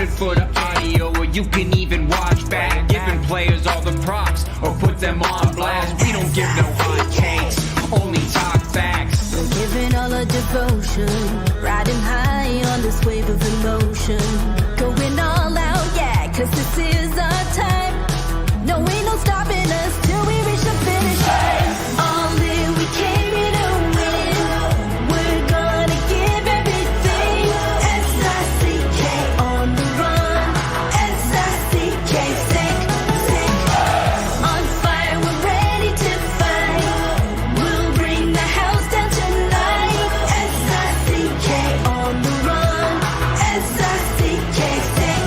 it for the audio, or you can even watch back. Giving players all the props, or put them on blast. We don't give no hot takes, only talk facts. We're giving all our devotion, riding high on this wave of emotion. Going all out, yeah, cause this is our time. No, ain't no stopping us till we reach the finish line. All in, we came here to win. We're gonna give everything. S-I-C-K on the run. S-I-C-K, sick. On fire, we're ready to fight. We'll bring the house down tonight. S-I-C-K on the run. S-I-C-K, sick.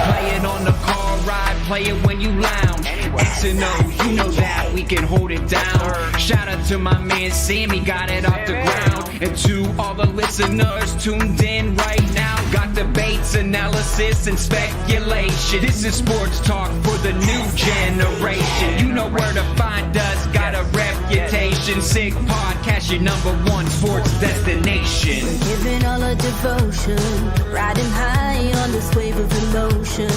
Play it on the car ride, play it when you lounge. X and O, you know that we can hold it down. Shout out to my man Sammy, got it off the ground. And to all the listeners tuned in right now, got debates, analysis, and speculation. This is sports talk for the new generation. You know where to find us, got a reputation. Sick podcast, your #1 sports destination. Giving all our devotion, riding high on this wave of emotion.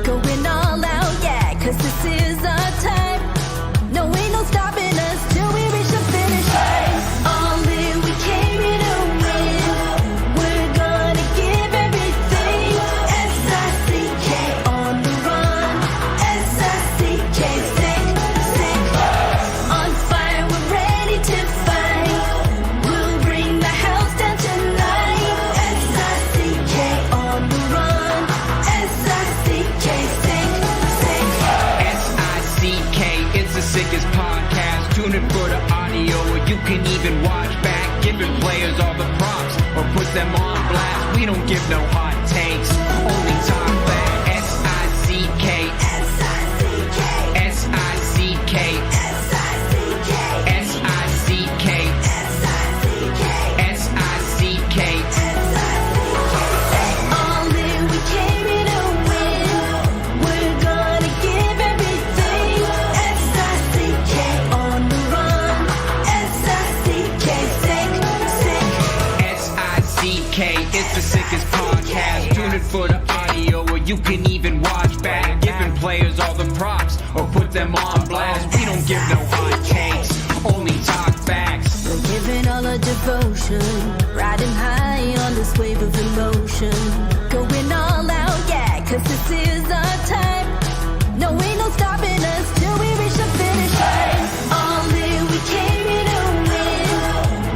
Going all out, yeah, cause this is our time. No, ain't no stopping us till we reach the finish line. All in, we came here to win. We're gonna give everything. S-I-C-K on the run. S-I-C-K, sick. On fire, we're ready to fight. We'll bring the house down tonight. S-I-C-K on the run. S-I-C-K, sick. S-I-C-K, it's the sickest podcast. Tune in for the audio, or you can even watch back. Giving players all the props, or put them on blast. We don't give no hot takes, only talk back. S-I-C-K, S-I-C-K, S-I-C-K, S-I-C-K, S-I-C-K, S-I-C-K, All in, we came here to win. We're gonna give everything. S-I-C-K on the run. S-I-C-K, sick. S-I-C-K, it's the sickest podcast. Tune in for the audio, or you can even watch back. Giving players all the props, or put them on blast. We don't give no hot takes, only talk facts. We're giving all our devotion, riding high on this wave of emotion. Going all out, yeah, cause this is our time. No, ain't no stopping us till we reach the finish line. All in, we came here to win.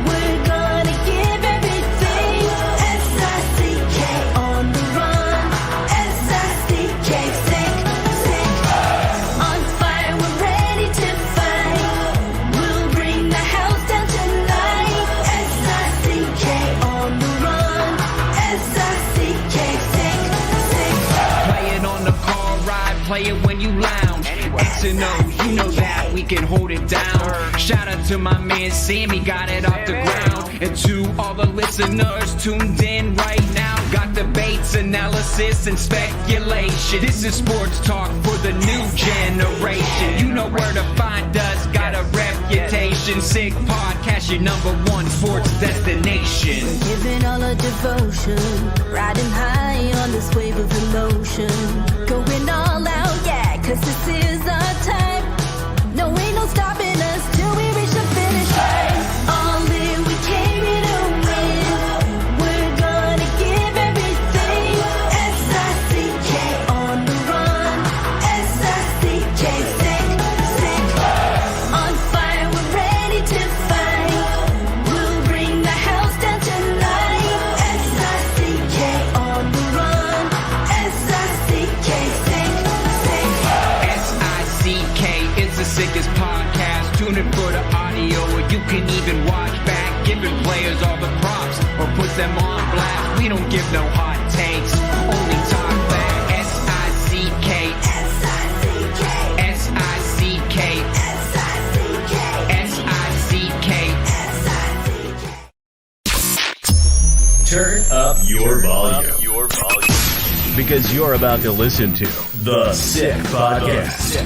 We're gonna give everything. S-I-C-K on the run. S-I-C-K, sick. On fire, we're ready to fight. We'll bring the house down tonight. S-I-C-K on the run. S-I-C-K, sick. Play it on the car ride, play it when you lounge. X and O, you know that we can hold it down. Shout out to my man Sammy, got it off the ground. And to all the listeners tuned in right now, got debates, analysis, and speculation. This is sports talk for the new generation. You know where to find us, got a reputation. Sick podcast, your #1 sports destination. Giving all our devotion, riding high on this wave of emotion. Going all out, yeah, cause this is our time. No, ain't no stopping us till we reach the finish line. All in, we came here to win. We're gonna give everything. S-I-C-K on the run. S-I-C-K, sick. On fire, we're ready to fight. We'll bring the house down tonight. S-I-C-K on the run. S-I-C-K, sick. S-I-C-K, it's the sickest podcast. Tune in for the audio, or you can even watch back. Giving players all the props, or put them on blast. We don't give no hot takes, only talk back. S-I-C-K, S-I-C-K, S-I-C-K, S-I-C-K, S-I-C-K, S-I-C-K. Turn up your volume. Because you're about to listen to The Sick Podcast.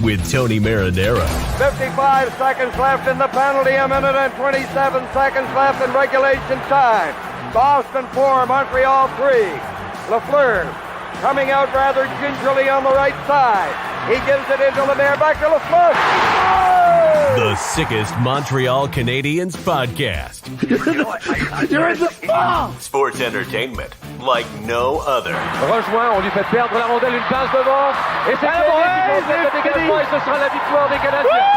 With Tony Marinaro. 55 seconds left in the penalty, a minute and 27 seconds left in regulation time. Boston 4, Montreal 3. Lafleur coming out rather gingerly on the right side. He gives it into Lemaire, back to Lafleur. Oh! The sickest Montreal Canadiens podcast. You're in the ball! Sports entertainment like no other. Rejoint, on lui fait perdre la rondelle, une passe devant. Et c'est le dégagement et ce sera la victoire des Canadiens.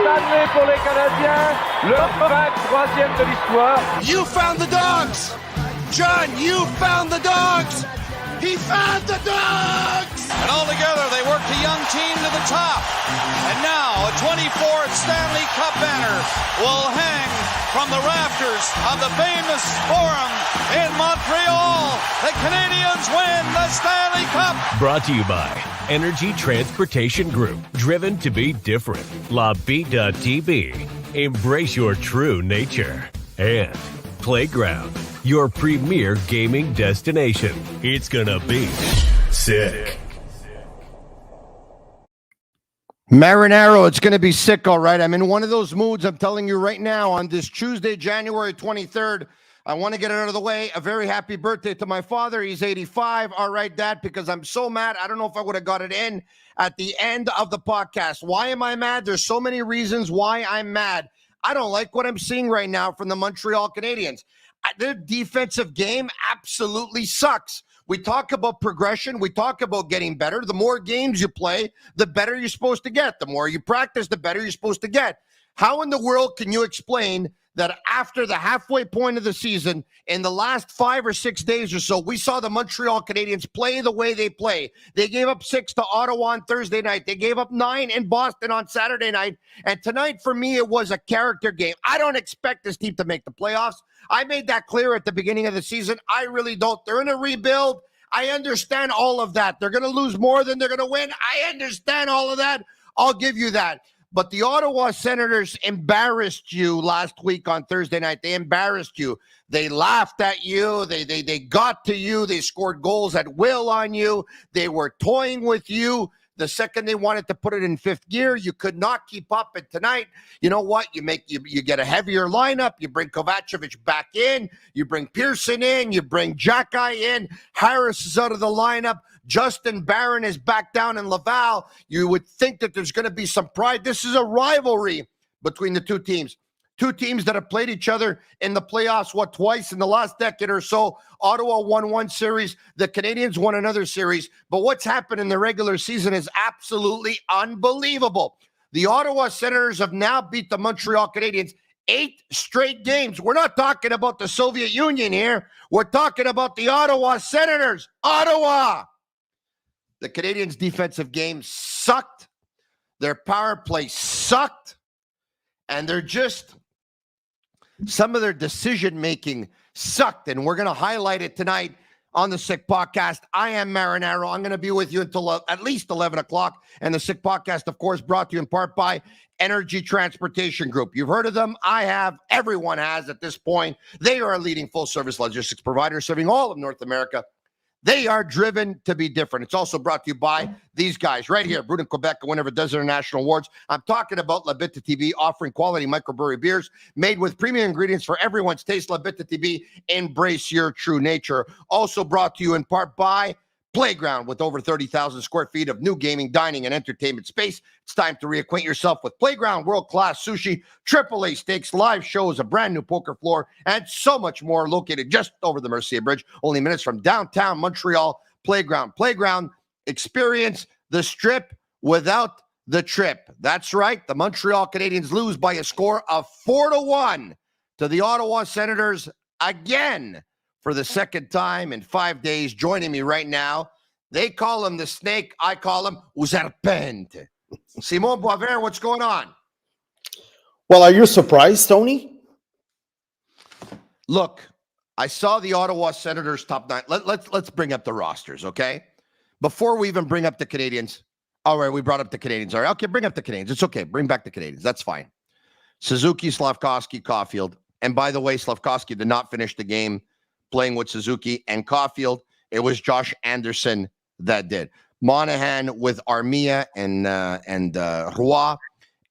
Stanley pour les Canadiens. Le 23e de l'histoire. You found the dogs! John, you found the dogs! He found the dogs! And all together, they worked a young team to the top. And now, a 24th Stanley Cup banner will hang from the rafters of the famous Forum in Montreal. The Canadiens win the Stanley Cup. Brought to you by Energy Transportation Group. Driven to be different. LaBita.tv. Embrace your true nature. And Playground, your premier gaming destination. It's gonna be sick. Marinaro, it's going to be sick, all right. I'm in one of those moods, I'm telling you right now, on this Tuesday, January 23rd. I want to get it out of the way. A very happy birthday to my father. He's 85. All right, Dad, because I'm so mad. I don't know if I would have got it in at the end of the podcast. Why am I mad? There's so many reasons why I'm mad. I don't like what I'm seeing right now from the Montreal Canadiens. Their defensive game absolutely sucks. We talk about progression. We talk about getting better. The more games you play, the better you're supposed to get. The more you practice, the better you're supposed to get. How in the world can you explain that after the halfway point of the season, in the last 5 or 6 days or so, we saw the Montreal Canadiens play the way they play? They gave up 6 to Ottawa on Thursday night. They gave up 9 in Boston on Saturday night. And tonight, for me, it was a character game. I don't expect this team to make the playoffs. I made that clear at the beginning of the season. I really don't. They're in a rebuild. I understand all of that. They're going to lose more than they're going to win. I understand all of that. I'll give you that. But the Ottawa Senators embarrassed you last week on Thursday night. They embarrassed you. They laughed at you. They got to you. They scored goals at will on you. They were toying with you. The second they wanted to put it in fifth gear, you could not keep up. And tonight, you know what? You get a heavier lineup. You bring Kovacevic back in. You bring Pearson in. You bring Xhekaj in. Harris is out of the lineup. Justin Barron is back down in Laval. You would think that there's going to be some pride. This is a rivalry between the two teams. Two teams that have played each other in the playoffs, twice in the last decade or so. Ottawa won one series. The Canadiens won another series. But what's happened in the regular season is absolutely unbelievable. The Ottawa Senators have now beat the Montreal Canadiens 8 straight games. We're not talking about the Soviet Union here. We're talking about the Ottawa Senators. Ottawa! The Canadiens' defensive game sucked. Their power play sucked. And they're just... some of their decision-making sucked, and we're going to highlight it tonight on the Sick Podcast. I am Marinaro. I'm going to be with you until at least 11 o'clock. And the Sick Podcast, of course, brought to you in part by Energy Transportation Group. You've heard of them. I have. Everyone has at this point. They are a leading full-service logistics provider serving all of North America. They are driven to be different. It's also brought to you by these guys right here, Brewed in Quebec, a winner of a dozen international awards. I'm talking about LaBita TV, offering quality microbrewery beers made with premium ingredients for everyone's taste. LaBita TV, embrace your true nature. Also brought to you in part by Playground, with over 30,000 square feet of new gaming, dining, and entertainment space. It's time to reacquaint yourself with Playground, world-class sushi, AAA steaks, live shows, a brand new poker floor, and so much more, located just over the Mercier Bridge, only minutes from downtown Montreal. Playground, experience the Strip without the trip. That's right, the Montreal Canadiens lose by a score of 4-1 to the Ottawa Senators again. For the second time in 5 days. Joining me right now, they call him the Snake. I call him Serpente. Simo Boisvert, what's going on? Well, are you surprised, Tony? Look, I saw the Ottawa Senators top 9. Let's bring up the rosters, okay? Before we even bring up the Canadiens. All right, we brought up the Canadiens. All right, okay, bring up the Canadiens. It's okay. Bring back the Canadiens. That's fine. Suzuki, Slafkovsky, Caulfield. And by the way, Slafkovsky did not finish the game playing with Suzuki and Caulfield. It was Josh Anderson that did. Monahan with Armia and Roy.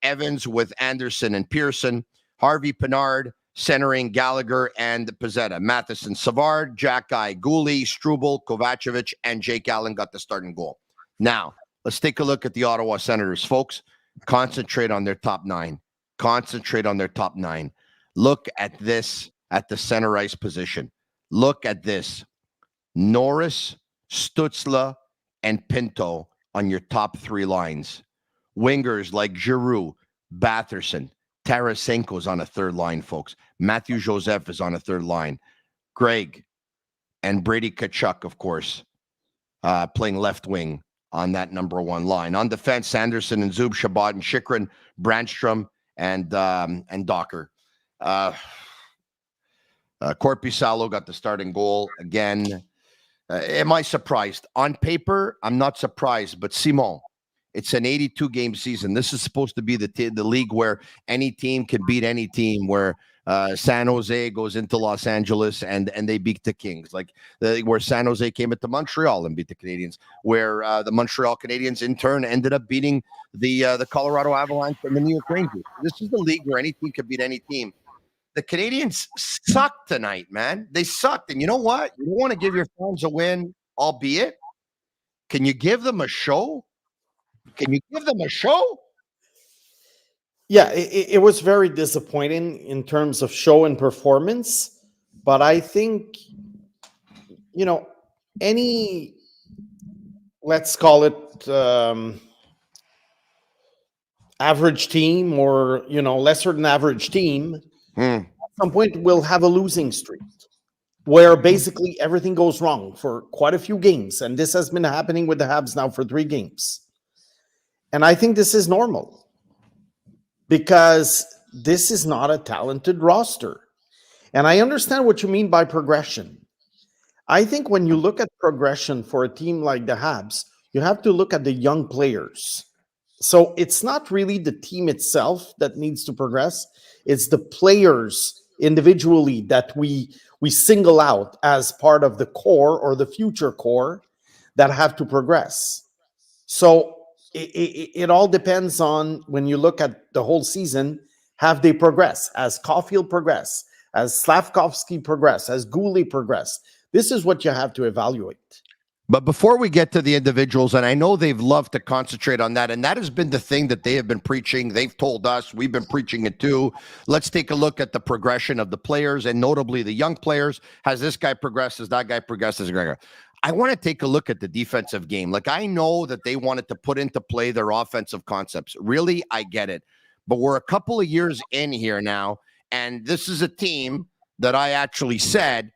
Evans with Anderson and Pearson. Harvey Pinard centering Gallagher and Pizzetta. Matheson, Savard, Jack-Eye, Gooley, Struble, Kovacevic, and Jake Allen got the starting goal. Now, let's take a look at the Ottawa Senators, folks. Concentrate on their top 9. Concentrate on their top 9. Look at this at the center ice position. Look at this. Norris, Stutzla, and Pinto on your top 3 lines. Wingers like Giroux, Batherson, Tarasenko's on a 3rd line, folks. Matthew Joseph is on a 3rd line. Greg and Brady Tkachuk, of course, playing left wing on that number 1 line. On defense, Sanderson and Zub, Shabbat and Chychrun, Brandstrom and Docker. Korpisalo got the starting goal again. Am I surprised? On paper, I'm not surprised, but Simo, it's an 82-game season. This is supposed to be the league where any team can beat any team, where San Jose goes into Los Angeles and they beat the Kings, like where San Jose came into Montreal and beat the Canadiens, where the Montreal Canadiens in turn ended up beating the Colorado Avalanche and the New York Rangers. This is the league where any team can beat any team. The Canadiens sucked tonight, man. They sucked. And you know what? You don't want to give your fans a win, albeit. Can you give them a show? Can you give them a show? Yeah, it was very disappointing in terms of show and performance. But I think, any, let's call it average team or, lesser than average team, at some point will have a losing streak where basically everything goes wrong for quite a few games. And this has been happening with the Habs now for 3 games. And I think this is normal because this is not a talented roster. And I understand what you mean by progression. I think when you look at progression for a team like the Habs, you have to look at the young players. So it's not really the team itself that needs to progress. It's the players individually that we single out as part of the core or the future core that have to progress. So it all depends on, when you look at the whole season, have they progressed? As Caulfield progress, as Slavkovsky progress, as Gooley progress? This is what you have to evaluate. But before we get to the individuals, and I know they've loved to concentrate on that, and that has been the thing that they have been preaching. They've told us, we've been preaching it too. Let's take a look at the progression of the players, and notably the young players. Has this guy progressed? Has that guy progressed? I want to take a look at the defensive game. Like, I know that they wanted to put into play their offensive concepts. Really, I get it. But we're a couple of years in here now, and this is a team that I actually said,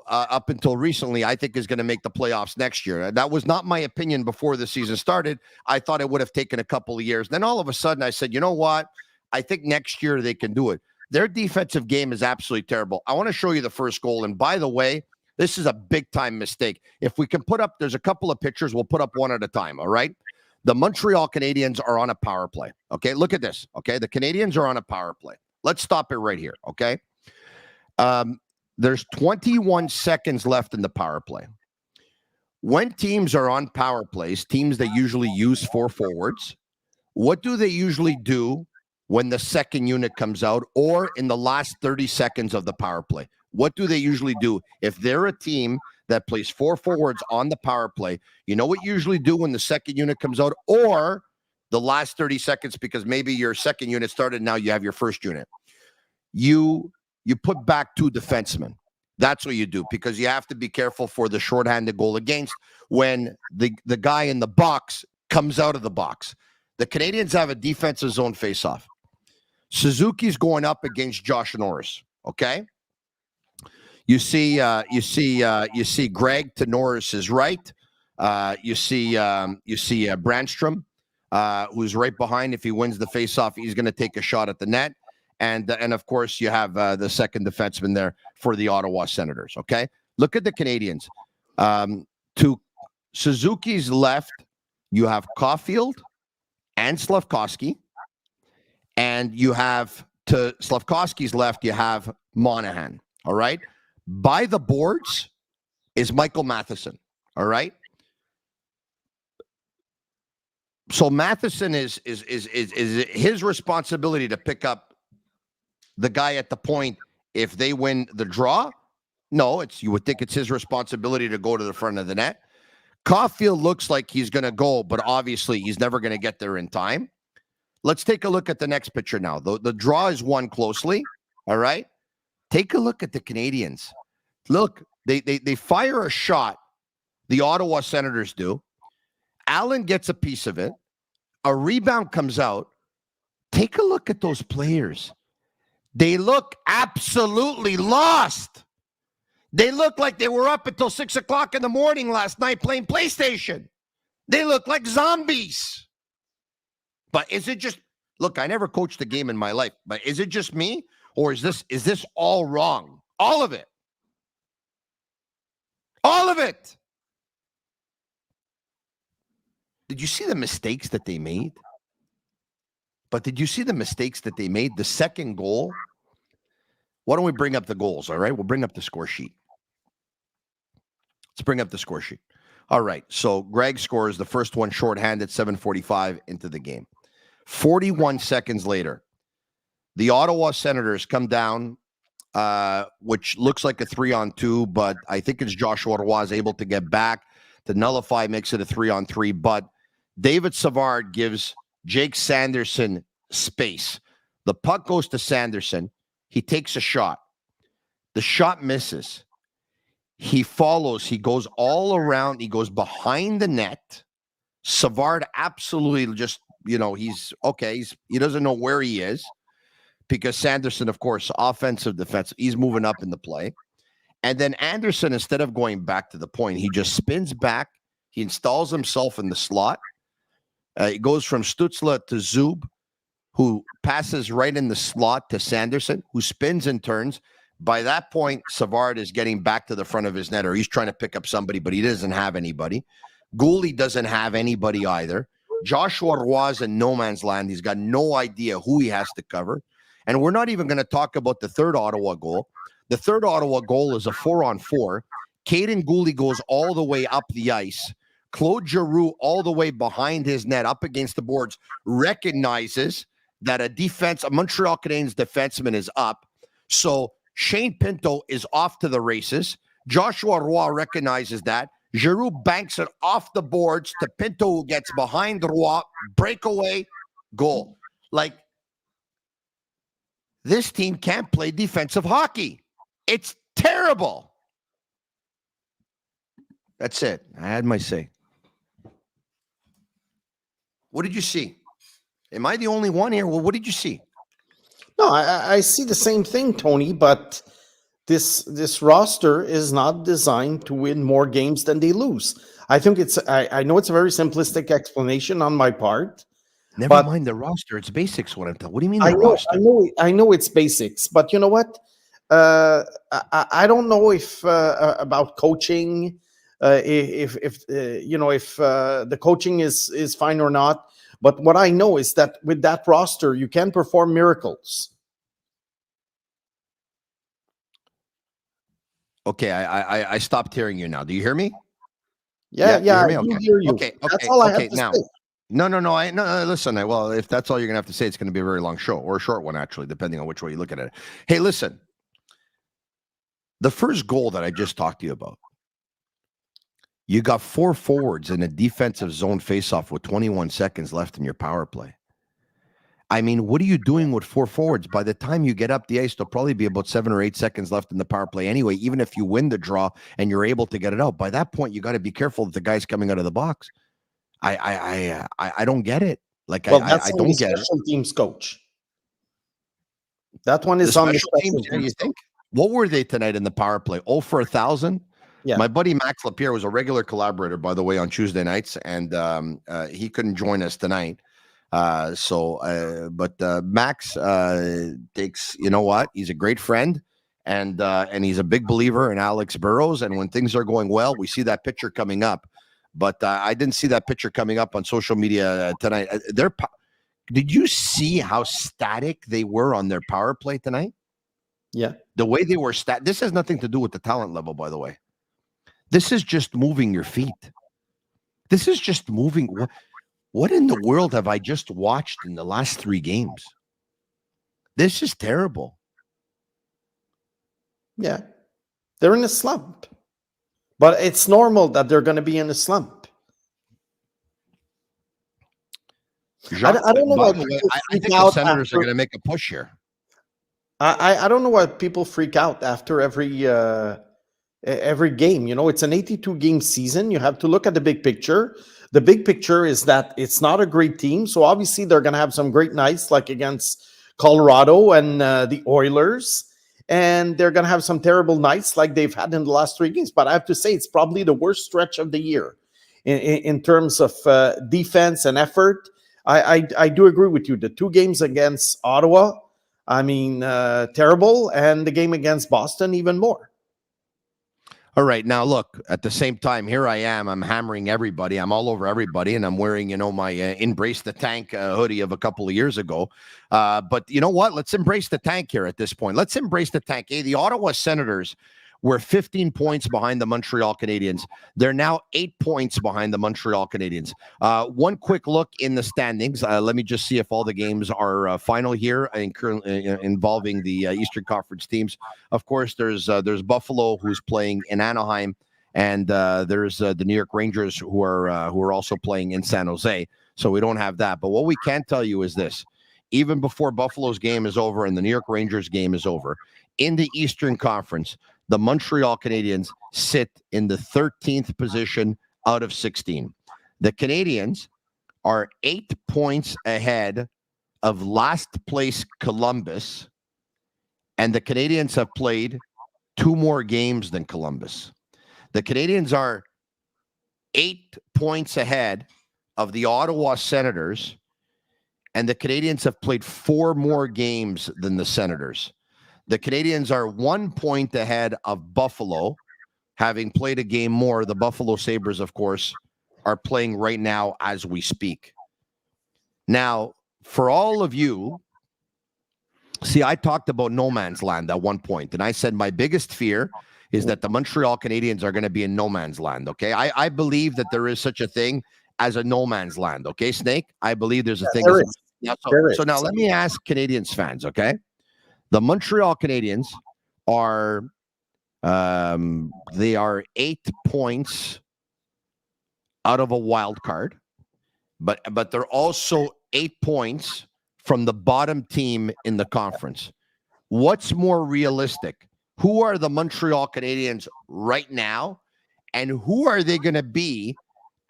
up until recently, I think is going to make the playoffs next year. That was not my opinion before the season started. I thought it would have taken a couple of years. Then all of a sudden I said, you know what? I think next year they can do it. Their defensive game is absolutely terrible. I want to show you the first goal. And by the way, this is a big time mistake. If we can put up, there's a couple of pictures. We'll put up one at a time. All right. The Montreal Canadiens are on a power play. Okay. Look at this. Okay. The Canadiens are on a power play. Let's stop it right here. Okay. There's 21 seconds left in the power play. When teams are on power plays, teams that usually use 4 forwards, what do they usually do when the second unit comes out or in the last 30 seconds of the power play? What do they usually do? If they're a team that plays 4 forwards on the power play, you know what you usually do when the second unit comes out or the last 30 seconds, because maybe your second unit started, now you have your first unit. You put back 2 defensemen. That's what you do, because you have to be careful for the shorthanded goal against when the guy in the box comes out of the box. The Canadiens have a defensive zone faceoff. Suzuki's going up against Josh Norris. Okay. You see Greg to Norris's right. You see Brandstrom, who's right behind. If he wins the faceoff, he's going to take a shot at the net. And of course, you have the second defenseman there for the Ottawa Senators. Okay, look at the Canadiens. To Suzuki's left, you have Caulfield and Slavkovsky, and you have to Slavkovsky's left, you have Monahan. All right, by the boards is Michael Matheson. All right. So Matheson is his responsibility to pick up the guy at the point if they win the draw? No, you would think it's his responsibility to go to the front of the net. Caulfield looks like he's going to go, but obviously he's never going to get there in time. Let's take a look at the next picture now. The draw is won closely, all right? Take a look at the Canadiens. Look, they fire a shot, the Ottawa Senators do. Allen gets a piece of it. A rebound comes out. Take a look at those players. They look absolutely lost. They look like they were up until 6 o'clock in the morning last night playing PlayStation. They look like zombies. But is it just, look, I never coached a game in my life, but is it just me? Or is this all wrong? All of it. All of it. Did you see the mistakes that they made? But did you see the mistakes that they made? The second goal. Why don't we bring up the goals, all right? We'll bring up the score sheet. Let's bring up the score sheet. All right, so Greg scores the first one shorthanded, 7:45 into the game. 41 seconds later, the Ottawa Senators come down, which looks like a 3-on-2, but I think it's Joshua Roy is able to get back to nullify, makes it a 3-on-3, but David Savard gives Jake Sanderson space. The puck goes to Sanderson. He takes a shot. The shot misses. He follows. He goes all around. He goes behind the net. Savard absolutely just, he's okay. He doesn't know where he is because Sanderson, of course, offensive, defensive, he's moving up in the play. And then Anderson, instead of going back to the point, he just spins back. He installs himself in the slot. It goes from Stützle to Zub, who passes right in the slot to Sanderson, who spins and turns. By that point, Savard is getting back to the front of his net, or he's trying to pick up somebody, but he doesn't have anybody. Gouley doesn't have anybody either. Joshua Roy's in no man's land. He's got no idea who he has to cover. And we're not even going to talk about the third Ottawa goal. The third Ottawa goal is a 4-on-4. Caden Gouley goes all the way up the ice. Claude Giroux, all the way behind his net, up against the boards, recognizes that a Montreal Canadiens defenseman is up. So Shane Pinto is off to the races. Joshua Roy recognizes that. Giroux banks it off the boards to Pinto, who gets behind Roy, breakaway, goal. Like, this team can't play defensive hockey. It's terrible. That's it. I had my say. What did you see? Am I the only one here? Well, what did you see? No, I see the same thing, Tony, but this roster is not designed to win more games than they lose. I think I know it's a very simplistic explanation on my part. Never mind the roster. It's basics. What do you mean the roster? I know it's basics, but you know what? I don't know if about coaching, if the coaching is fine or not. But what I know is that with that roster, you can perform miracles. Okay, I stopped hearing you now. Do you hear me? Yeah, you hear me? I hear you. Okay, that's all I have to now. say. No. Listen. Well, if that's all you're gonna have to say, it's gonna be a very long show or a short one, actually, depending on which way you look at it. Hey, listen. The first goal that I just talked to you about, you got 4 forwards in a defensive zone faceoff with 21 seconds left in your power play. I mean, what are you doing with 4 forwards? By the time you get up the ice, there'll probably be about 7 or 8 seconds left in the power play anyway, even if you win the draw and you're able to get it out. By that point, you got to be careful that the guy's coming out of the box. I don't get it. Like, well, I don't get it. Special teams coach. That one is on the special teams. You think? What were they tonight in the power play? 0 for 1,000? Yeah. My buddy Max Lapierre was a regular collaborator, by the way, on Tuesday nights, and he couldn't join us tonight. But Max takes, you know what? He's a great friend, and he's a big believer in Alex Burrows. And when things are going well, we see that picture coming up. But I didn't see that picture coming up on social media tonight. Did you see how static they were on their power play tonight? Yeah. The way they were This has nothing to do with the talent level, by the way. This is just moving your feet. This is just moving. What in the world have I just watched in the last 3 games? This is terrible. Yeah. They're in a slump. But it's normal that they're going to be in a slump. I don't know By why the way, people I freak think the out Senators are after. going to make a push here. I don't know why people freak out after every game. You know, it's an 82 game season. You have to look at the big picture. The big picture is that it's not a great team. So obviously they're going to have some great nights, like against Colorado and the Oilers. And they're going to have some terrible nights like they've had in the last 3 games. But I have to say, it's probably the worst stretch of the year in terms of defense and effort. I do agree with you. The 2 games against Ottawa, I mean, terrible. And the game against Boston, even more. All right. Now, look, at the same time, here I am. I'm hammering everybody. I'm all over everybody. And I'm wearing, my Embrace the Tank hoodie of a couple of years ago. But you know what? Let's embrace the tank here at this point. Let's embrace the tank. Hey, the Ottawa Senators were 15 points behind the Montreal Canadiens. They're now 8 points behind the Montreal Canadiens. One quick look in the standings. Let me just see if all the games are final here involving the Eastern Conference teams. Of course, there's Buffalo, who's playing in Anaheim, and there's the New York Rangers, who are also playing in San Jose. So we don't have that. But what we can tell you is this: even before Buffalo's game is over and the New York Rangers game is over, in the Eastern Conference, the Montreal Canadiens sit in the 13th position out of 16. The Canadiens are 8 points ahead of last place Columbus, and the Canadiens have played 2 more games than Columbus. The Canadiens are 8 points ahead of the Ottawa Senators, and the Canadiens have played 4 more games than the Senators. The Canadiens are 1 point ahead of Buffalo, having played a game more. The Buffalo Sabres, of course, are playing right now as we speak. Now, for all of you, see, I talked about no man's land at one point, and I said my biggest fear is that the Montreal Canadiens are going to be in no man's land, okay? I believe that there is such a thing as a no man's land, okay, Snake? I believe there's a thing. So now let me ask Canadiens fans, okay? The Montreal Canadiens are they are 8 points out of a wild card, but they're also 8 points from the bottom team in the conference. What's more realistic? Who are the Montreal Canadiens right now, and who are they going to be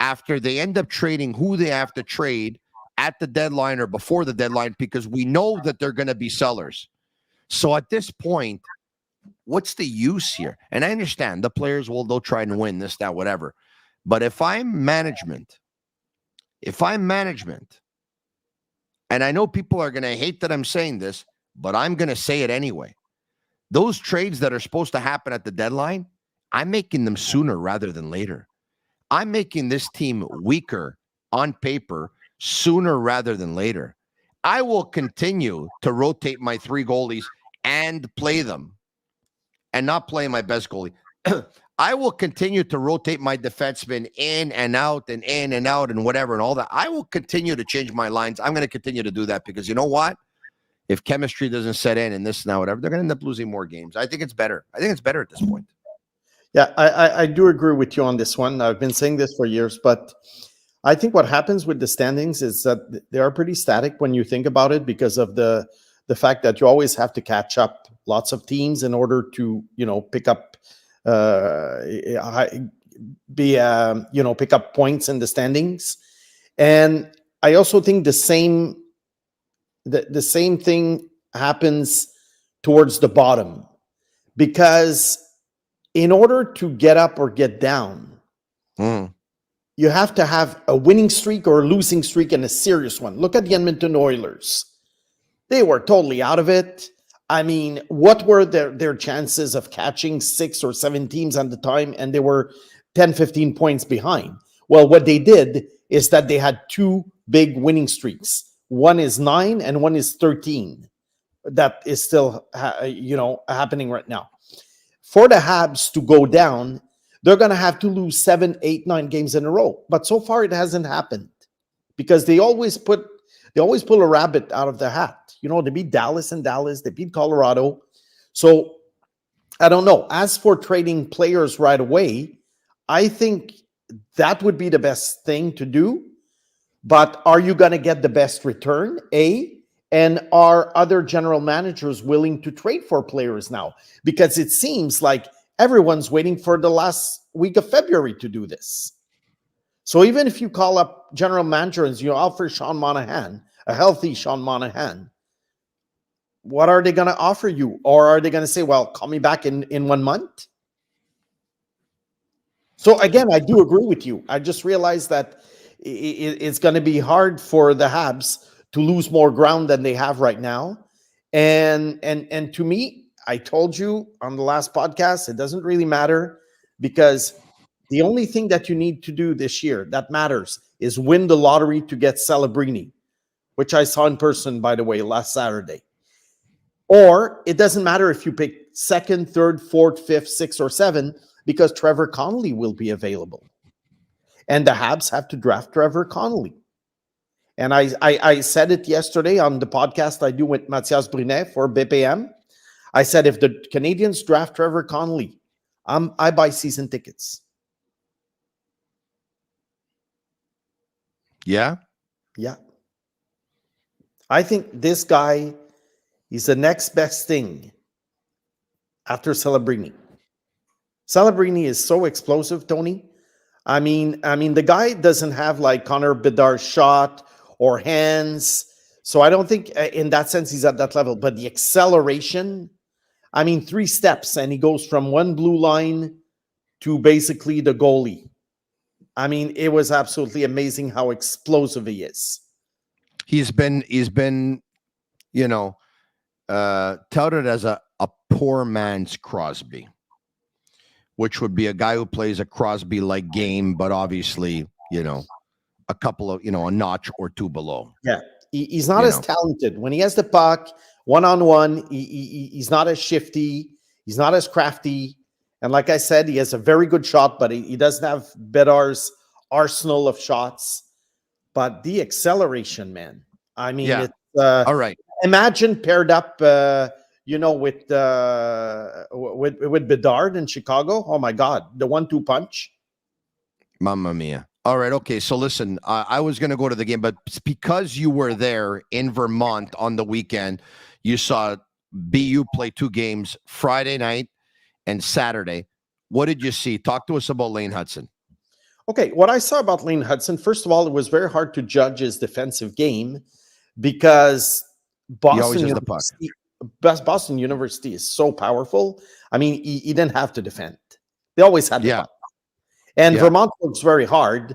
after they end up trading who they have to trade at the deadline or before the deadline? Because we know that they're going to be sellers. So at this point, what's the use here? And I understand the players they'll try and win this, that, whatever. But if I'm management, and I know people are going to hate that I'm saying this, but I'm going to say it anyway. Those trades that are supposed to happen at the deadline, I'm making them sooner rather than later. I'm making this team weaker on paper sooner rather than later. I will continue to rotate my 3 goalies and play them and not play my best goalie. I will continue to rotate my defensemen in and out and whatever and all that. I will continue to change my lines. I'm going to continue to do that because you know what? If chemistry doesn't set in and this and whatever, they're going to end up losing more games. I think it's better. I think it's better at this point. Yeah, I do agree with you on this one. I've been saying this for years, but I think what happens with the standings is that they are pretty static when you think about it because of the fact that you always have to catch up lots of teams in order to, pick up pick up points in the standings. And I also think the same thing happens towards the bottom, because in order to get up or get down, you have to have a winning streak or a losing streak, and a serious one. Look at the Edmonton Oilers. They were totally out of it. I mean, what were their chances of catching 6 or 7 teams at the time? And they were 10, 15 points behind. Well, what they did is that they had 2 big winning streaks. One is 9 and one is 13. That is still, happening right now. For the Habs to go down, they're going to have to lose 7, 8, 9 games in a row. But so far, it hasn't happened because they always pull a rabbit out of their hat. They beat Dallas in Dallas. They beat Colorado. So I don't know. As for trading players right away, I think that would be the best thing to do. But are you going to get the best return? And are other general managers willing to trade for players now? Because it seems like everyone's waiting for the last week of February to do this. So even if you call up general managers, you offer Sean Monahan, a healthy Sean Monahan, what are they going to offer you? Or are they going to say, well, call me back in 1 month? So again, I do agree with you. I just realized that it's going to be hard for the Habs to lose more ground than they have right now. And to me, I told you on the last podcast, it doesn't really matter, because the only thing that you need to do this year that matters is win the lottery to get Celebrini, which I saw in person, by the way, last Saturday. Or it doesn't matter if you pick second, third, fourth, fifth, sixth, or seven, because Trevor Connolly will be available. And the Habs have to draft Trevor Connolly. And I said it yesterday on the podcast I do with Mathias Brunet for BPM. I said, if the Canadiens draft Trevor Connolly, I buy season tickets. Yeah? Yeah. I think this guy is the next best thing after Celebrini. Celebrini is so explosive, Tony. I mean, the guy doesn't have like Connor Bedard's shot or hands. So I don't think in that sense he's at that level. But the acceleration, 3 steps, and he goes from one blue line to basically the goalie. It was absolutely amazing how explosive he is. He's been, touted as a poor man's Crosby, which would be a guy who plays a Crosby-like game, but obviously, a couple of, a notch or two below. Yeah, he's not as talented. When he has the puck, one-on-one, he's not as shifty. He's not as crafty. And like I said, he has a very good shot, but he doesn't have Bedard's arsenal of shots. But the acceleration, man. It's, all right. Imagine paired up, with Bedard in Chicago. Oh my God, the 1-2 punch. Mamma mia. All right, okay. So listen, I was going to go to the game, but because you were there in Vermont on the weekend, you saw BU play 2 games, Friday night and Saturday. What did you see? Talk to us about Lane Hudson. Okay, what I saw about Lane Hudson, first of all, it was very hard to judge his defensive game because Boston University is so powerful. He didn't have to defend. They always had the puck. And Vermont works very hard,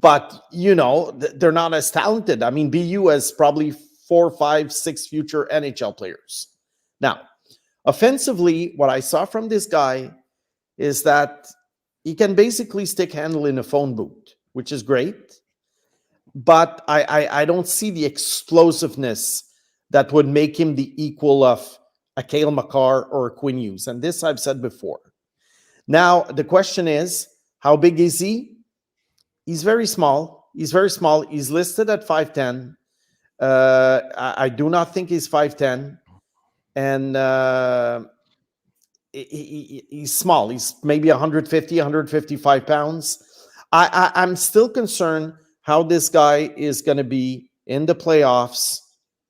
but, they're not as talented. BU has probably 4, 5, 6 future NHL players. Now, offensively, what I saw from this guy is that he can basically stick handle in a phone booth, which is great. But I don't see the explosiveness that would make him the equal of a Cale Makar or a Quinn Hughes. And this I've said before. Now, the question is, how big is he? He's very small. He's listed at 5'10". I do not think he's 5'10". And he's small. He's maybe 150, 155 pounds. I'm still concerned how this guy is going to be in the playoffs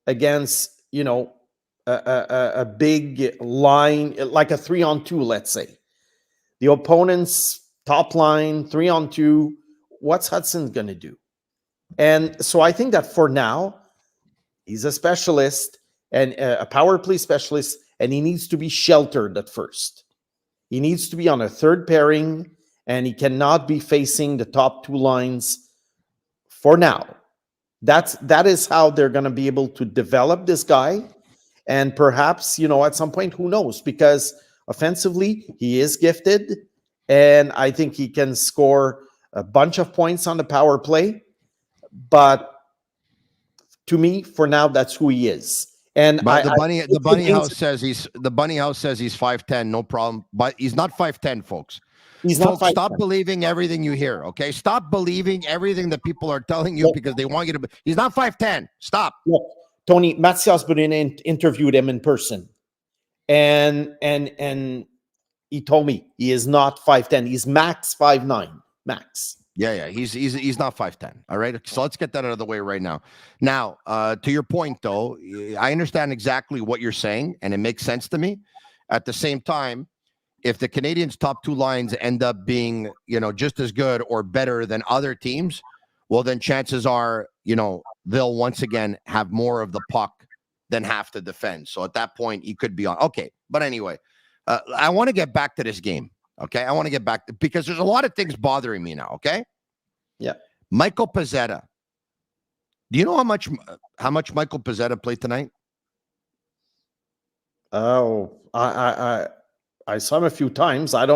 against, a big line, like a 3-on-2, let's say. The opponent's top line, 3-on-2. What's Hudson going to do? And so I think that for now, he's a specialist and a power play specialist, and he needs to be sheltered at first. He needs to be on a third pairing, and he cannot be facing the top 2 lines for now. That is how they're going to be able to develop this guy. And perhaps, at some point, who knows? Because offensively, he is gifted, and I think he can score a bunch of points on the power play. But to me, for now, that's who he is. And the bunny house says he's 5'10", no problem. But he's not 5'10", folks. He's not 5'10". Stop believing everything you hear, okay? Stop believing everything that people are telling you because they want you to. He's not 5'10". Stop. Look, Tony, Mathias Brunet interviewed him in person, and he told me he is not 5'10". He's max 5'9". Max. Yeah. He's not 5'10". All right. So let's get that out of the way right now. Now, to your point, though, I understand exactly what you're saying, and it makes sense to me. At the same time, if the Canadiens' top two lines end up being, just as good or better than other teams, well, then chances are, they'll once again have more of the puck than have to defend. So at that point, he could be on. Okay. But anyway, I want to get back to this game. Okay. I want to get back because there's a lot of things bothering me now. Okay. Yeah. Michael Pezzetta. Do you know how much Michael Pezzetta played tonight? Oh, I saw him a few times. I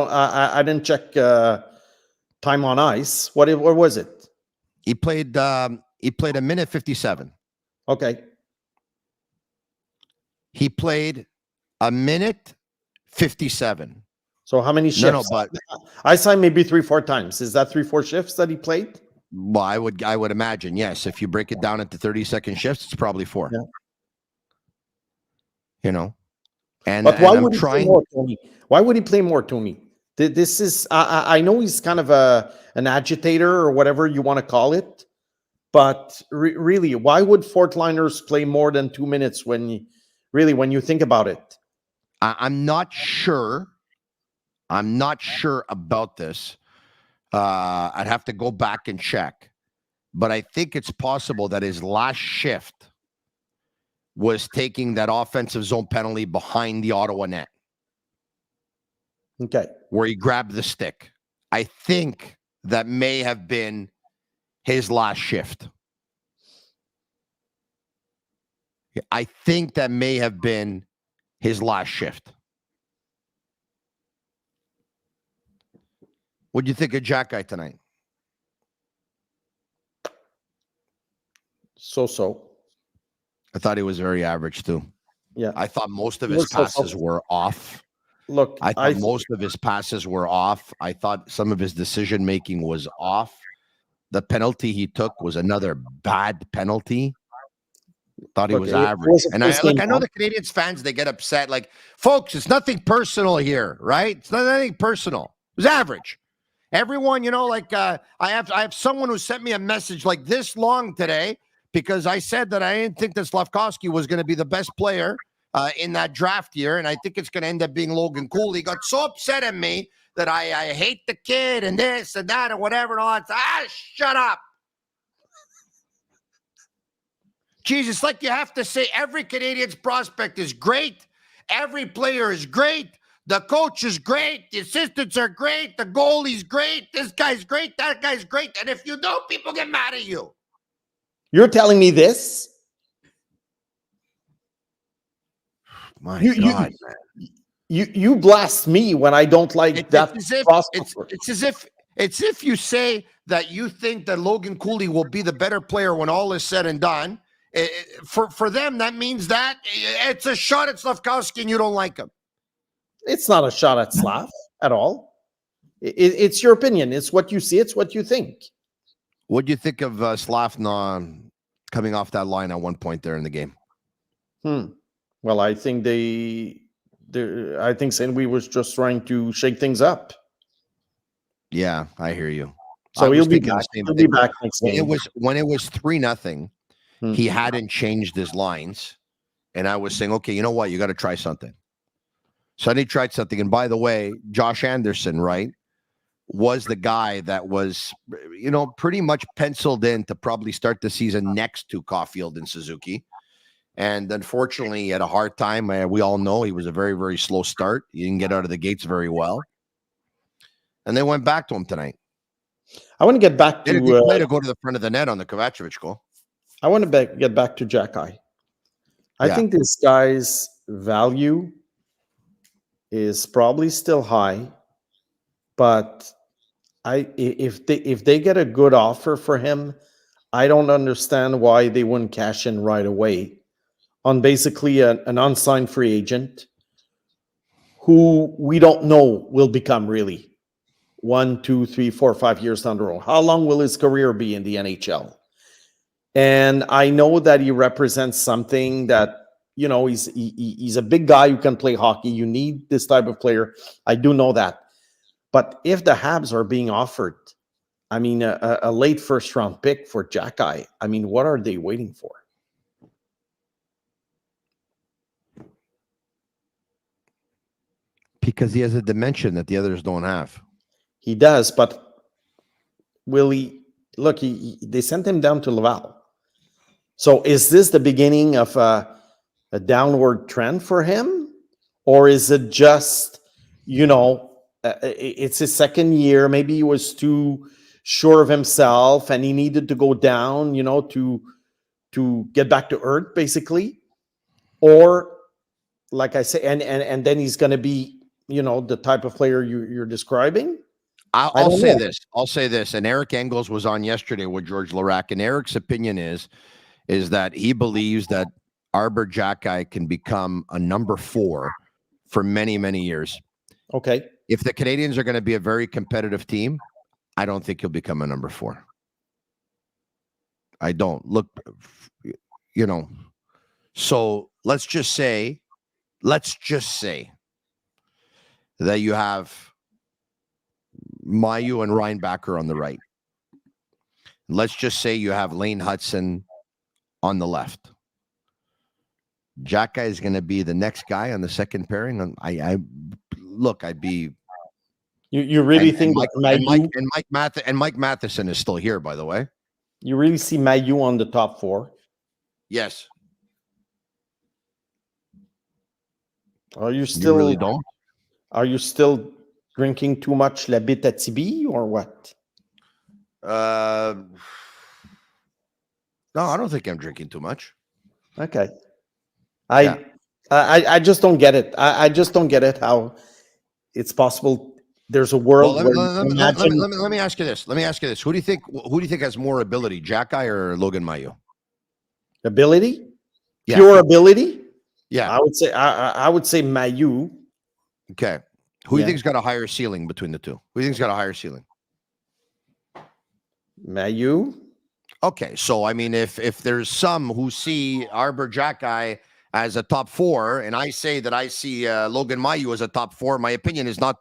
didn't check time on ice. What was it? He played a minute 57. Okay. He played a minute 57. So how many shifts? No, but I saw him maybe 3-4 times. Is that 3-4 shifts that he played? Well, I would imagine, yes. If you break it down into 30-second shifts, it's probably 4. Yeah. And but why and would he play more, Tony? Why would he play more, Tony? This is I know he's kind of an agitator or whatever you want to call it, but really, why would fourth liners play more than 2 minutes when you think about it? I'm not sure. I'm not sure about this. I'd have to go back and check, but I think it's possible that his last shift was taking that offensive zone penalty behind the Ottawa net. Okay. Where he grabbed the stick. I think that may have been his last shift. I think that may have been his last shift. What do you think of Jack Guy tonight? So. I thought he was very average too. Yeah. I thought most of his passes were off. Look, I thought most of his passes were off. I thought some of his decision making was off. The penalty he took was another bad penalty. Thought he was average. And I know the Canadiens fans, they get upset. Like, folks, it's nothing personal here, right? It's not anything personal. It was average. Everyone, I have someone who sent me a message like this long today because I said that I didn't think that Slafkovsky was going to be the best player in that draft year, and I think it's going to end up being Logan Cooley. He got so upset at me that I hate the kid and this and that and whatever and all that. Shut up. Jesus, like you have to say every Canadiens prospect is great. Every player is great. The coach is great. The assistants are great. The goalie's great. This guy's great. That guy's great. And if you don't, people get mad at you. You're telling me this? My God, man. You blast me when I don't like that. It's as if you say that you think that Logan Cooley will be the better player when all is said and done. For them, that means that it's a shot at Slafkovsky and you don't like him. It's not a shot at Slav at all. It's your opinion. It's what you see. It's what you think. What do you think of Slavna coming off that line at one point there in the game? Well, I think I think St. Louis was just trying to shake things up. Yeah, I hear you. So he'll be back. He'll be back next game. When it was 3-0. He hadn't changed his lines, and I was saying, okay, you know what? You got to try something. So he tried something. And by the way, Josh Anderson, right, was the guy that was, pretty much penciled in to probably start the season next to Caulfield and Suzuki. And unfortunately, he had a hard time. We all know he was a very, very slow start. He didn't get out of the gates very well. And they went back to him tonight. I want to get back to... play to go to the front of the net on the Kovacevic goal. I want to get back to Jack Eye. I think this guy's value is probably still high, but if they get a good offer for him, I don't understand why they wouldn't cash in right away on basically an unsigned free agent who we don't know will become really 1, 2, 3, 4, 5 years down the road. How long will his career be in the NHL? And I know that he represents something that he's a big guy who can play hockey. You need this type of player. I do know that. But if the Habs are being offered, I mean, a late first-round pick for Jacky, I mean, what are they waiting for? Because he has a dimension that the others don't have. He does, but will he? Look, they sent him down to Laval. So is this the beginning of a downward trend for him? Or is it just, it's his second year. Maybe he was too sure of himself and he needed to go down, to get back to earth, basically. Or, like I say, and then he's going to be, the type of player you're describing. I'll say this. I'll say this. And Eric Engels was on yesterday with George Larac, and Eric's opinion is that he believes that Arbor Jacky can become a number 4 for many, many years. Okay. If the Canadiens are going to be a very competitive team, I don't think he'll become a number 4. I don't. Look, so let's just say that you have Mayu and Reinbacher on the right. Let's just say you have Lane Hudson on the left. Jacky is going to be the next guy on the second pairing. I'd be. You really think Mike Matheson is still here, by the way. You really see Mayu on the top 4? Yes. Are you still? You really don't? Are you still drinking too much La Bite à Tibi or what? No, I don't think I'm drinking too much. Okay. I just don't get it. I just don't get it how it's possible. There's a world. Well, let me ask you this. Who do you think has more ability, Jacky or Logan Mailloux? Ability? Yeah. Pure ability? Yeah. I would say Mailloux. Okay. Who do you think's got a higher ceiling between the two? Who do you think's got a higher ceiling? Mailloux. Okay, so I mean, if there's some who see Arbor Jacky as a top 4, and I say that I see Logan Mailloux as a top 4, my opinion is not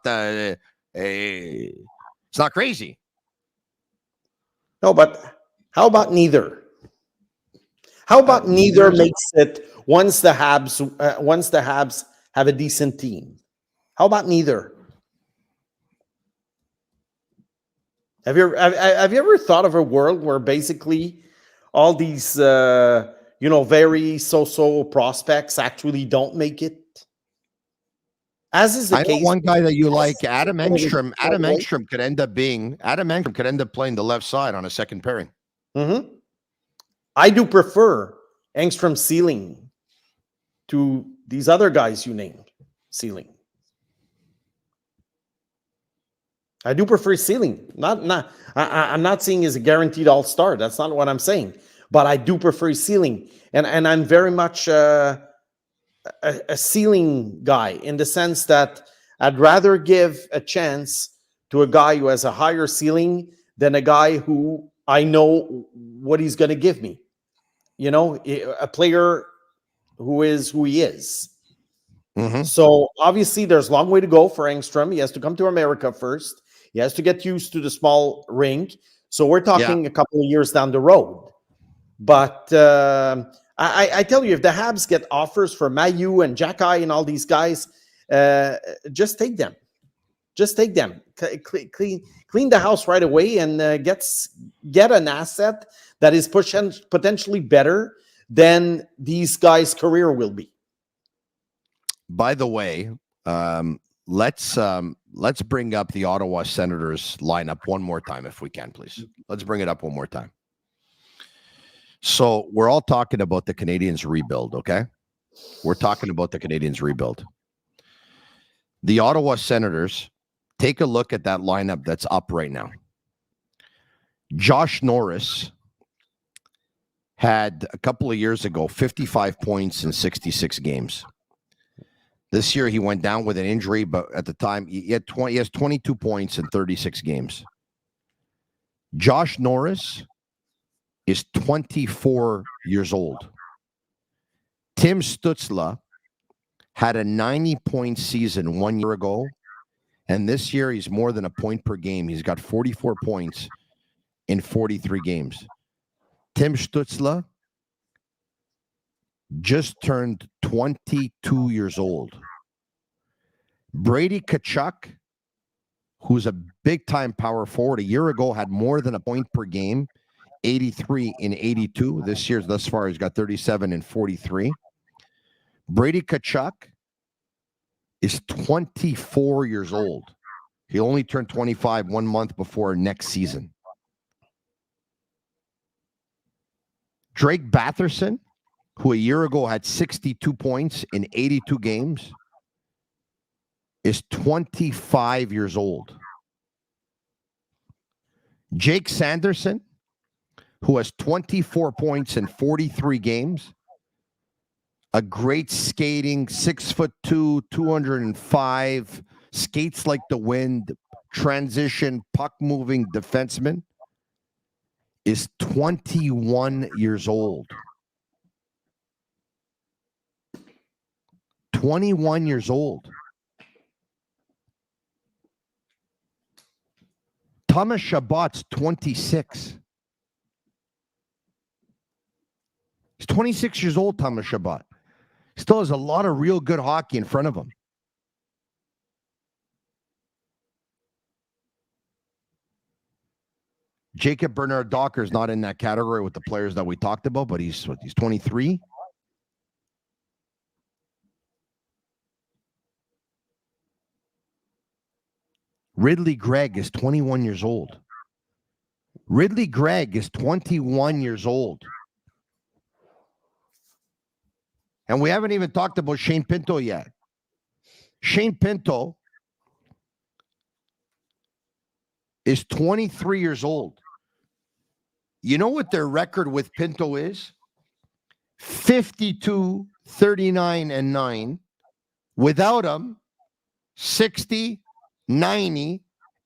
it's not crazy. No, but how about neither? How about neither makes it once the Habs have a decent team? How about neither? Have you ever thought of a world where basically all these very so-so prospects actually don't make it? As is the case. I know one guy that you like, Adam Engstrom. Adam Engstrom could end up playing the left side on a second pairing. Mm-hmm. I do prefer Engstrom's ceiling to these other guys you named ceiling. I do prefer ceiling. I'm not saying he's a guaranteed all-star. That's not what I'm saying. But I do prefer ceiling. And I'm very much a ceiling guy in the sense that I'd rather give a chance to a guy who has a higher ceiling than a guy who I know what he's going to give me. A player who is who he is. Mm-hmm. So obviously there's a long way to go for Engstrom. He has to come to America first. He has to get used to the small rink. So we're talking a couple of years down the road. But I tell you, if the Habs get offers for Mailloux and Jacky and all these guys, just take them. Just take them. Clean the house right away and get an asset that is potentially better than these guys' career will be. By the way, let's bring up the Ottawa Senators lineup one more time, if we can, please. Let's bring it up one more time. So we're all talking about the Canadiens rebuild, okay? We're talking about the Canadiens rebuild. The Ottawa Senators, take a look at that lineup that's up right now. Josh Norris had a couple of years ago 55 points in 66 games. This year he went down with an injury, but at the time he has 22 points in 36 games. Josh Norris is 24 years old. Tim Stützle had a 90-point season 1 year ago, and this year he's more than a point per game. He's got 44 points in 43 games. Tim Stützle just turned 22 years old. Brady Tkachuk, who's a big-time power forward, a year ago had more than a point per game, 83 in 82. This year, thus far, he's got 37 in 43. Brady Tkachuk is 24 years old. He only turned 25 1 month before next season. Drake Batherson, who a year ago had 62 points in 82 games, is 25 years old. Jake Sanderson, who has 24 points in 43 games, a great skating, 6'2", 205, skates like the wind, transition, puck-moving defenseman, is 21 years old. 21 years old. Thomas Chabot's 26. He's 26 years old, Thomas Chabot. Still has a lot of real good hockey in front of him. Jacob Bernard Docker is not in that category with the players that we talked about, but he's 23. Ridley Gregg is 21 years old. Ridley Gregg is 21 years old. And we haven't even talked about Shane Pinto yet. Shane Pinto is 23 years old. You know what their record with Pinto is? 52, 39, and 9. Without him, 60, 90,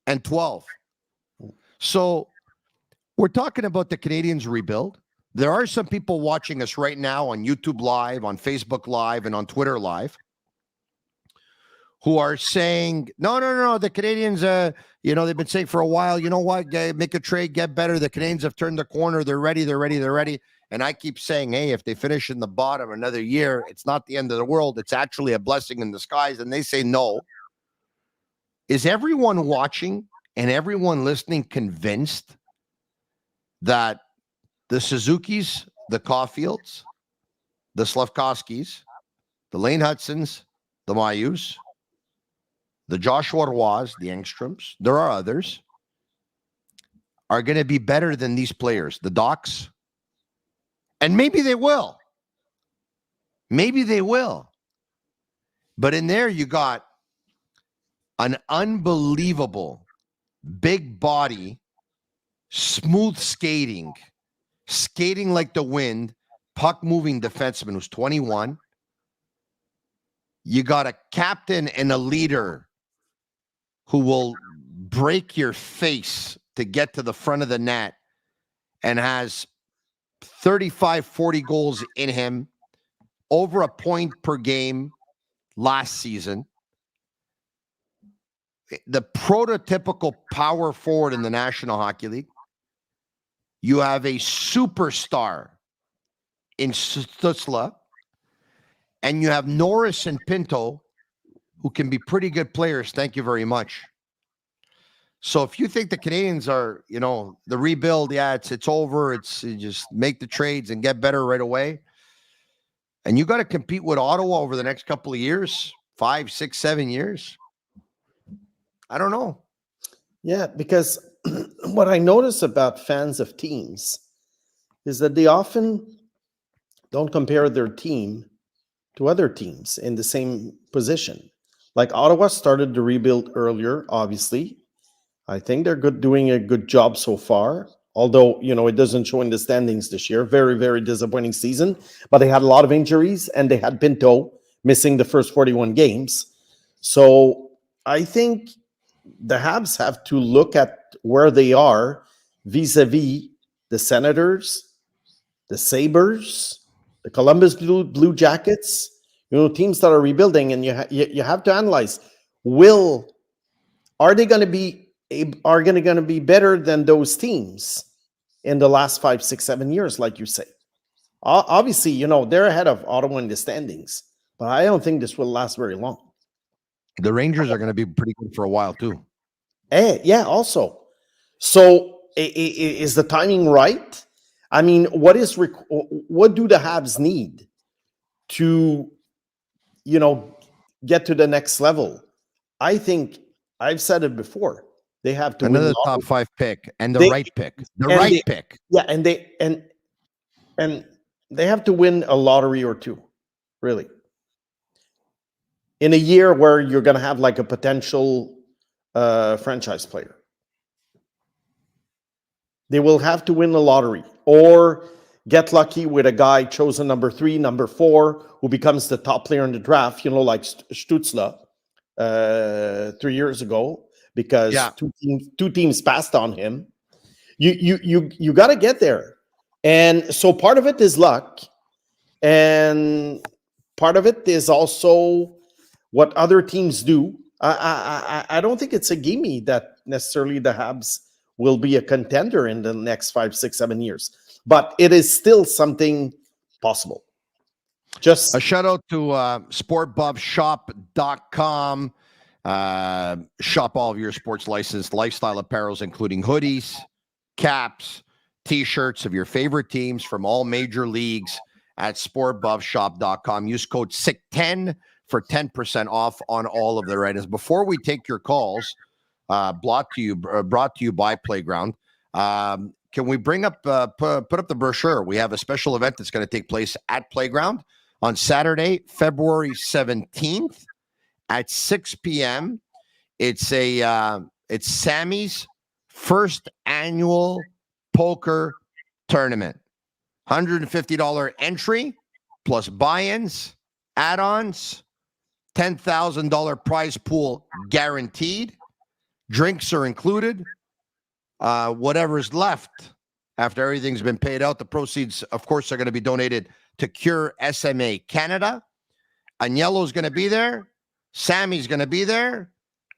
and 12. So we're talking about the Canadiens rebuild. There are some people watching us right now on YouTube Live, on Facebook Live, and on Twitter Live who are saying, no, the Canadiens, they've been saying for a while, you know what, make a trade, get better. The Canadiens have turned the corner. They're ready. And I keep saying, hey, if they finish in the bottom another year, it's not the end of the world. It's actually a blessing in disguise. And they say no. Is everyone watching and everyone listening convinced that the Suzukis, the Caulfields, the Slavkovskis, the Lane Hudsons, the Mayus, the Joshua Roys, the Engstroms, there are others, are going to be better than these players, the Docs? And maybe they will. Maybe they will. But in there, you got an unbelievable big body, smooth skating like the wind, puck-moving defenseman who's 21. You got a captain and a leader who will break your face to get to the front of the net and has 35, 40 goals in him, over a point per game last season. The prototypical power forward in the National Hockey League. You have a superstar in Stützle, and you have Norris and Pinto, who can be pretty good players. Thank you very much. So if you think the Canadiens are, the rebuild, it's over. You just make the trades and get better right away. And you got to compete with Ottawa over the next couple of years, 5, 6, 7 years. I don't know. Yeah, because what I notice about fans of teams is that they often don't compare their team to other teams in the same position. Like Ottawa started the rebuild earlier, obviously. I think they're doing a good job so far. Although, it doesn't show in the standings this year. Very, very disappointing season. But they had a lot of injuries, and they had Pinto missing the first 41 games. So I think the Habs have to look at where they are vis-a-vis the Senators, the Sabres, the Columbus Blue Jackets, teams that are rebuilding, and you have to analyze: are they going to be better than those teams in the last 5, 6, 7 years, like you say? Obviously, they're ahead of Ottawa in the standings, but I don't think this will last very long. The Rangers are going to be pretty good for a while too. Yeah, also. So is the timing right? I mean, what do the Habs need to, get to the next level? I think I've said it before. They have to another win top 5 pick and the right pick. Yeah, and they have to win a lottery or two, really. In a year where you're going to have like a potential franchise player. They will have to win the lottery or get lucky with a guy chosen number 3, number 4, who becomes the top player in the draft, like Stützle 3 years ago, because two teams passed on him. You got to get there. And so part of it is luck, and part of it is also what other teams do. I don't think it's a gimme that necessarily the Habs will be a contender in the next 5, 6, 7 years. But it is still something possible. Just a shout out to sportbuffshop.com. Shop all of your sports licensed lifestyle apparels, including hoodies, caps, t-shirts of your favorite teams from all major leagues at sportbuffshop.com. Use code SICK10 for 10% off on all of their items. Before we take your calls, brought to you by Playground. Can we bring up, put up the brochure? We have a special event that's going to take place at Playground on Saturday, February 17th at 6 p.m. It's Sammy's first annual poker tournament. $150 entry plus buy-ins, add-ons, $10,000 prize pool guaranteed. Drinks are included. Whatever's left after everything's been paid out, the proceeds, of course, are going to be donated to Cure SMA Canada. Agnello's going to be there. Sammy's going to be there.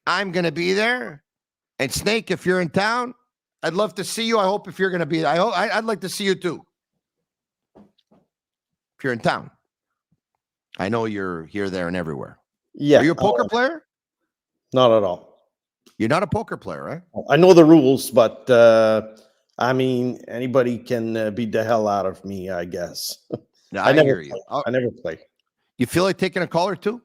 I'm going to be there. And Snake, if you're in town, I'd love to see you. I hope if you're going to be, I'd like to see you too. If you're in town. I know you're here, there, and everywhere. Yeah. Are you a poker player? Not at all. You're not a poker player, right? I know the rules, but I mean, anybody can beat the hell out of me, I guess. Yeah, I hear you. I never play. You feel like taking a call or two?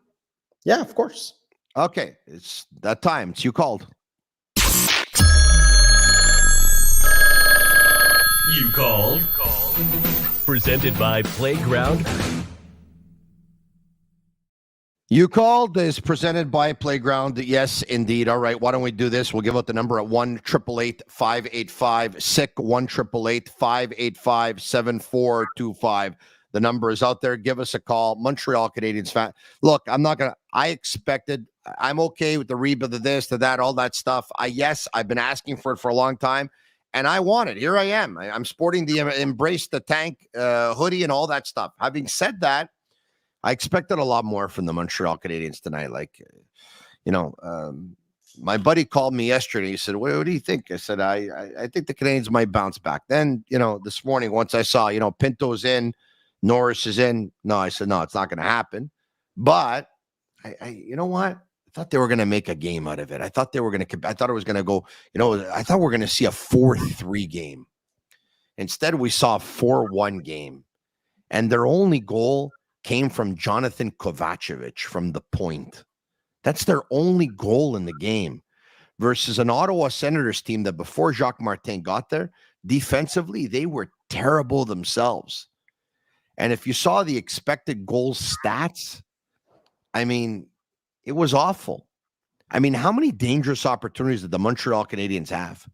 Yeah, of course. Okay, it's that time. It's you called. You called. Presented by Playground. You Called is presented by Playground. Yes, indeed. All right, why don't we do this? We'll give out the number at 1-888-585-SICK, 1-888-585-7425. The number is out there. Give us a call. Montreal Canadiens fan. Look, I'm okay with the rebuild of this, to that, all that stuff. I've been asking for it for a long time, and I want it. Here I am. I'm sporting the Embrace the Tank hoodie and all that stuff. Having said that, I expected a lot more from the Montreal Canadiens tonight. My buddy called me yesterday. He said, what do you think? I said, I think the Canadiens might bounce back. Then, this morning, once I saw, Pinto's in, Norris is in. No, I said, no, it's not going to happen. But you know what? I thought they were going to make a game out of it. I thought it was going to go, I thought we were going to see a 4-3 game. Instead, we saw a 4-1 game. And their only goal came from Jonathan Kovacevic from the point. That's their only goal in the game versus an Ottawa Senators team that before Jacques Martin got there, defensively, they were terrible themselves. And if you saw the expected goals stats, I mean, it was awful. I mean, how many dangerous opportunities did the Montreal Canadiens have?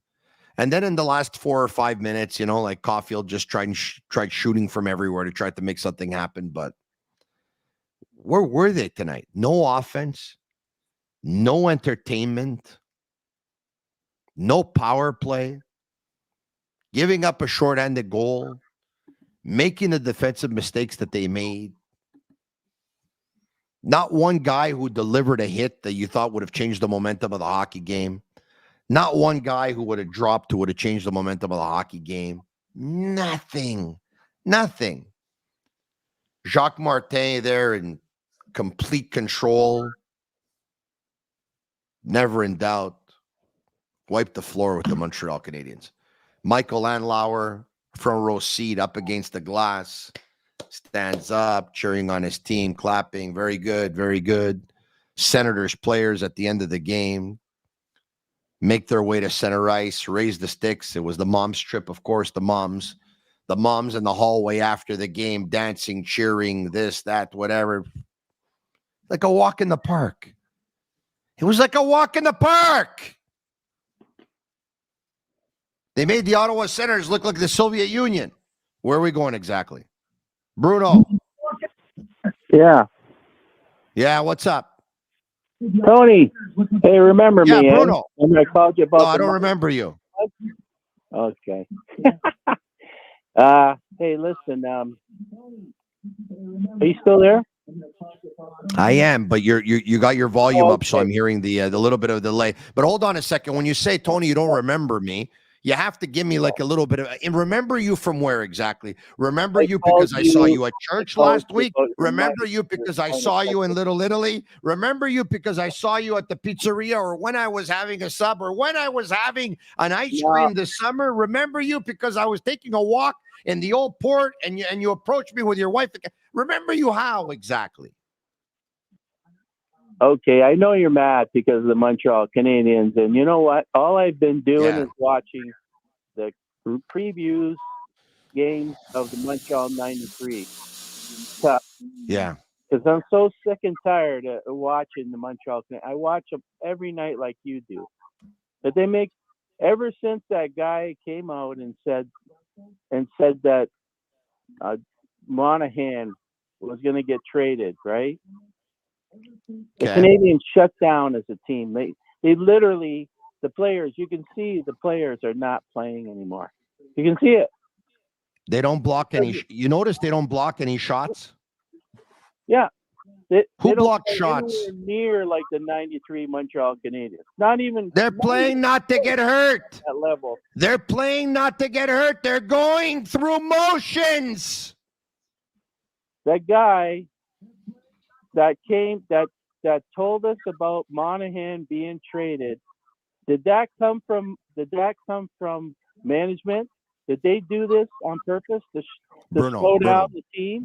And then in the last 4 or 5 minutes, like Caulfield just tried shooting from everywhere to try to make something happen, but where were they tonight? No offense, no entertainment, no power play, giving up a short-handed goal, making the defensive mistakes that they made. Not one guy who delivered a hit that you thought would have changed the momentum of the hockey game. Not one guy who would have dropped who would have changed the momentum of the hockey game. Nothing. Jacques Martin there in complete control. Never in doubt. Wiped the floor with the Montreal Canadiens. Michael Landauer, front row seat up against the glass. Stands up, cheering on his team, clapping. Very good, very good. Senators players at the end of the game make their way to center ice, raise the sticks. It was the mom's trip, of course, the moms in the hallway after the game, dancing, cheering, this, that, whatever. Like a walk in the park. It was like a walk in the park. They made the Ottawa Senators look like the Soviet Union. Where are we going exactly? Bruno. Yeah. Yeah, what's up? Tony, hey, remember me? Bruno. When I called you about No, I don't remember you. Okay. Hey, listen, are you still there? I am, but you got your volume up, so I'm hearing the little bit of delay. But hold on a second. When you say, Tony, you don't remember me, you have to give me like a little bit of. And remember you from where exactly? Remember you because I saw you at church last week. Remember you because I saw you in Little Italy. Remember you because I saw you at the pizzeria, or when I was having a sub, or when I was having an ice cream this summer. Remember you because I was taking a walk in the old port, and you approached me with your wife. Remember you how exactly? Okay, I know you're mad because of the Montreal Canadiens, and you know what? All I've been doing is watching the previews games of the Montreal '93 Cup. Yeah, because I'm so sick and tired of watching the Montreal Canadiens. I watch them every night like you do, but they make ever since that guy came out and said that Monahan was going to get traded, right? The Canadiens shut down as a team. They literally, the players, you can see the players are not playing anymore. You can see it. They don't block any. You notice they don't block any shots? Yeah. Who blocked shots? Near like the '93 Montreal Canadiens. Not even. They're playing not to get hurt. That level. They're playing not to get hurt. They're going through motions. That guy that told us about Monahan being traded, did that come from management? Did they do this on purpose to slow down the team?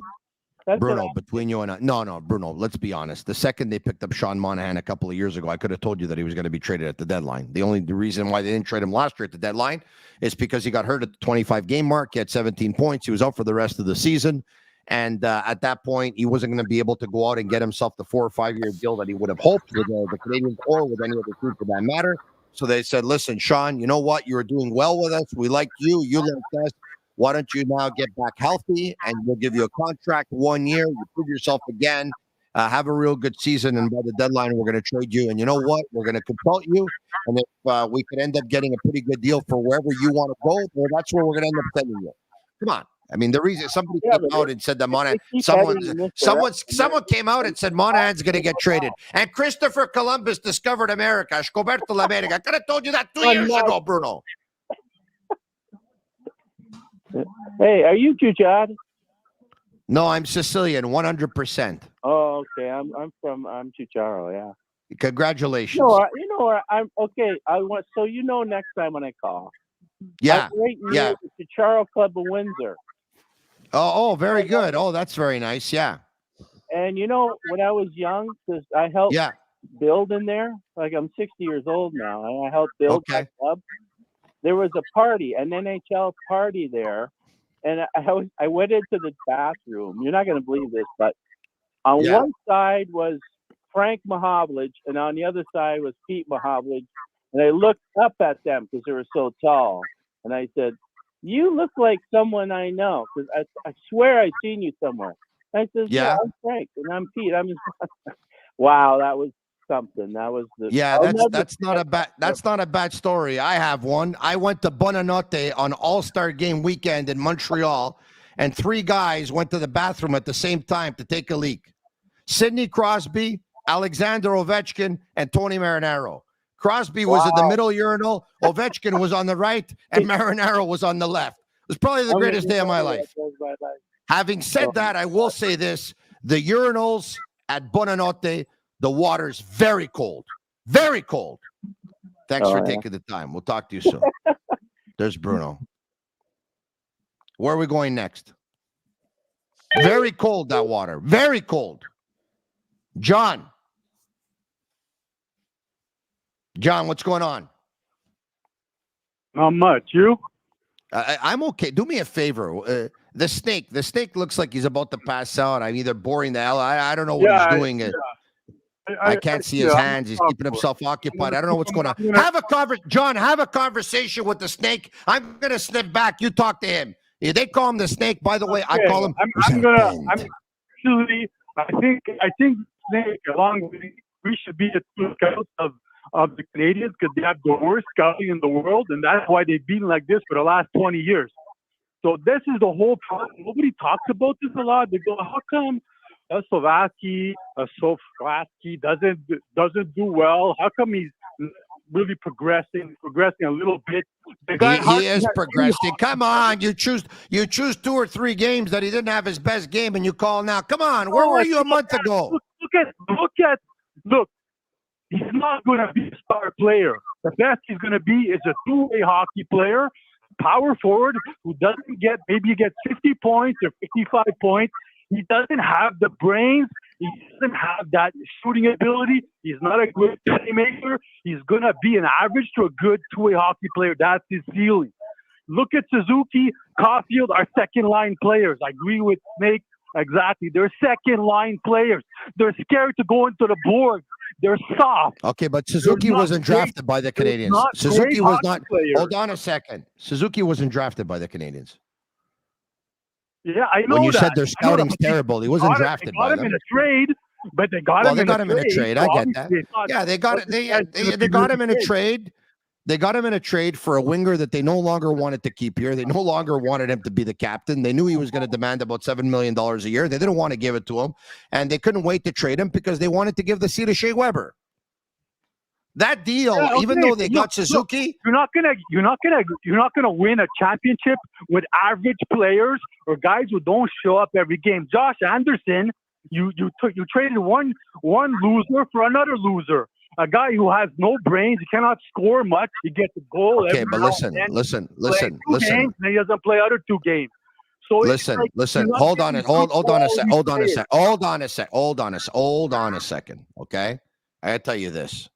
Bruno, between you and I, no, Bruno, let's be honest. The second they picked up Sean Monahan a couple of years ago, I could have told you that he was going to be traded at the deadline. The reason why they didn't trade him last year at the deadline is because he got hurt at the 25-game mark. He had 17 points. He was out for the rest of the season. And at that point, he wasn't going to be able to go out and get himself the 4 or 5 year deal that he would have hoped with the Canadiens or with any other team for that matter. So they said, listen, Sean, you know what? You were doing well with us. We like you. You like us. Why don't you now get back healthy and we'll give you a contract 1 year. You prove yourself again. Have a real good season. And by the deadline, we're going to trade you. And you know what? We're going to consult you. And if we could end up getting a pretty good deal for wherever you want to go, well, that's where we're going to end up sending you. Come on. I mean, the reason somebody came out and said that Monahan, someone came out and said Monahan's going to get traded. And Christopher Columbus discovered America. Scoberto l'America. I could have told you that 2 years ago, Bruno. Hey, are you Jujad? No, I'm Sicilian, 100%. Oh, okay. I'm Chucharo, yeah. Congratulations. You know, I'm okay. So next time when I call. Yeah. I'm right near the Chucharo Club of Windsor. Oh, very good. Oh, that's very nice. Yeah. And when I was young, because I helped build in there. Like I'm 60 years old now, and I helped build that club. There was a party, an NHL party there, and I went into the bathroom. You're not going to believe this, but on one side was Frank Mahovlich, and on the other side was Pete Mahovlich. And I looked up at them because they were so tall, and I said, "You look like someone I know," because I swear I've seen you somewhere. And I said, "Yeah, I'm Frank, and I'm Pete." Wow, that was something. That was that's not a bad story. I have one. I went to Bonanotte on All-Star Game weekend in Montreal, and 3 guys went to the bathroom at the same time to take a leak. Sidney Crosby, Alexander Ovechkin, and Tony Marinaro. Crosby was in the middle urinal, Ovechkin was on the right, and Marinaro was on the left. It was probably the greatest day of my life. Having said that, I will say this. The urinals at Buonanotte, the water's very cold. Very cold. Thanks for taking the time. We'll talk to you soon. There's Bruno. Where are we going next? Very cold, that water. Very cold. John. John, what's going on? Not much. You? I'm okay. Do me a favor. The snake looks like he's about to pass out. I'm either boring the hell. I don't know what he's doing. I can't see his hands. He's keeping himself occupied. I don't know what's going on. John, have a conversation with the snake. I'm going to snip back. You talk to him. Yeah, they call him the snake. By the way, I call him. I think snake, along with we should be the 2 scouts of the Canadiens because they have the worst scouting in the world, and that's why they've been like this for the last 20 years. So this is the whole problem. Nobody talks about this a lot. They go, how come Slavsky doesn't do well? How come he's really progressing a little bit? He is progressing. Come on, you choose 2 or 3 games that he didn't have his best game, and you call now. Come on, where were you a month ago? Look. He's not going to be a star player. The best he's going to be is a 2-way hockey player, power forward who doesn't get, maybe he gets 50 points or 55 points. He doesn't have the brains. He doesn't have that shooting ability. He's not a good playmaker. He's going to be an average to a good 2-way hockey player. That's his ceiling. Look at Suzuki, Caulfield, our second-line players. I agree with Snake. Exactly. They're second-line players. They're scared to go into the board. They're soft. Okay, but Suzuki wasn't drafted by the Canadiens. Suzuki was not. Hold on a second. Suzuki wasn't drafted by the Canadiens. Yeah, I know. When you said their scouting's terrible, he wasn't drafted by them. They got him in a trade, but they got him. They got him in a trade. I get that. Yeah, they got him in a trade. They got him in a trade for a winger that they no longer wanted to keep here. They no longer wanted him to be the captain. They knew he was going to demand about $7 million a year. They didn't want to give it to him, and they couldn't wait to trade him because they wanted to give the seat to Shea Weber. That deal, even though they got Suzuki, you're not gonna win a championship with average players or guys who don't show up every game. Josh Anderson, you traded one loser for another loser. A guy who has no brains, he cannot score much. He gets a goal. Okay, but listen. Games, and he doesn't play other 2 games. So listen. Hold on a second. Okay, I gotta tell you this.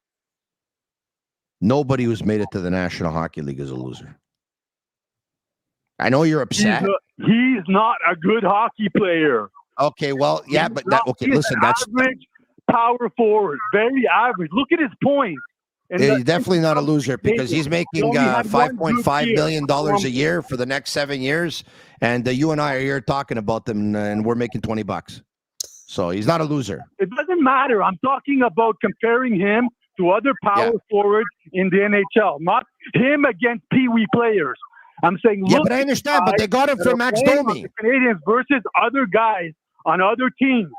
Nobody who's made it to the National Hockey League is a loser. I know you're upset. He's not a good hockey player. Okay, well, yeah, but listen, that's average power forward, very average. Look at his points. He's definitely not a loser because he's making $5.5 million a year for the next 7 years, and you and I are here talking about them, and we're making $20. So he's not a loser. It doesn't matter. I'm talking about comparing him to other power forwards in the NHL, not him against Pee-wee players. I'm saying, yeah, but I understand. But they got him for Max Domi. The Canadiens versus other guys on other teams.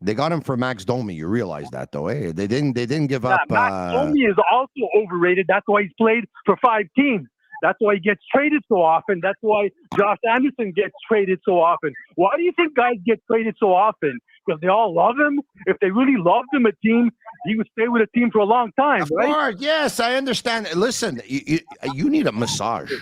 They got him for Max Domi. You realize that, though, eh? They didn't give up. Max Domi is also overrated. That's why he's played for 5 teams. That's why he gets traded so often. That's why Josh Anderson gets traded so often. Why do you think guys get traded so often? Because they all love him? If they really loved him, a team, he would stay with a team for a long time, of right? course, yes, I understand. Listen, you need a massage.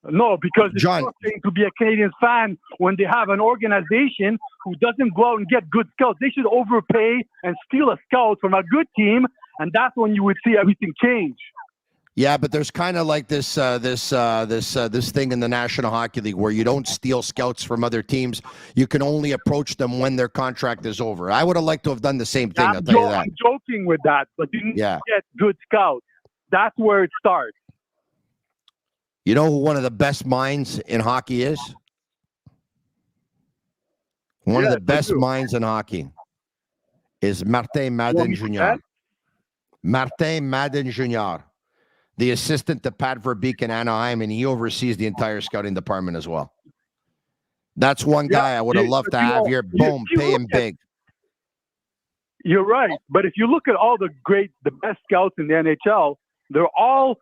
No, because it's frustrating to be a Canadiens fan when they have an organization who doesn't go out and get good scouts. They should overpay and steal a scout from a good team, and that's when you would see everything change. Yeah, but there's kind of like this thing in the National Hockey League where you don't steal scouts from other teams. You can only approach them when their contract is over. I would have liked to have done the same thing. I'll tell you that. I'm joking with that, but you need to get good scouts. That's where it starts. You know who one of the best minds in hockey is? One of the best minds in hockey is Martin Madden Jr. Martin Madden Jr. the assistant to Pat Verbeek in Anaheim, and he oversees the entire scouting department as well. That's one guy I would have loved to have here. Boom, pay him big. You're right, but if you look at all the best scouts in the NHL, they're all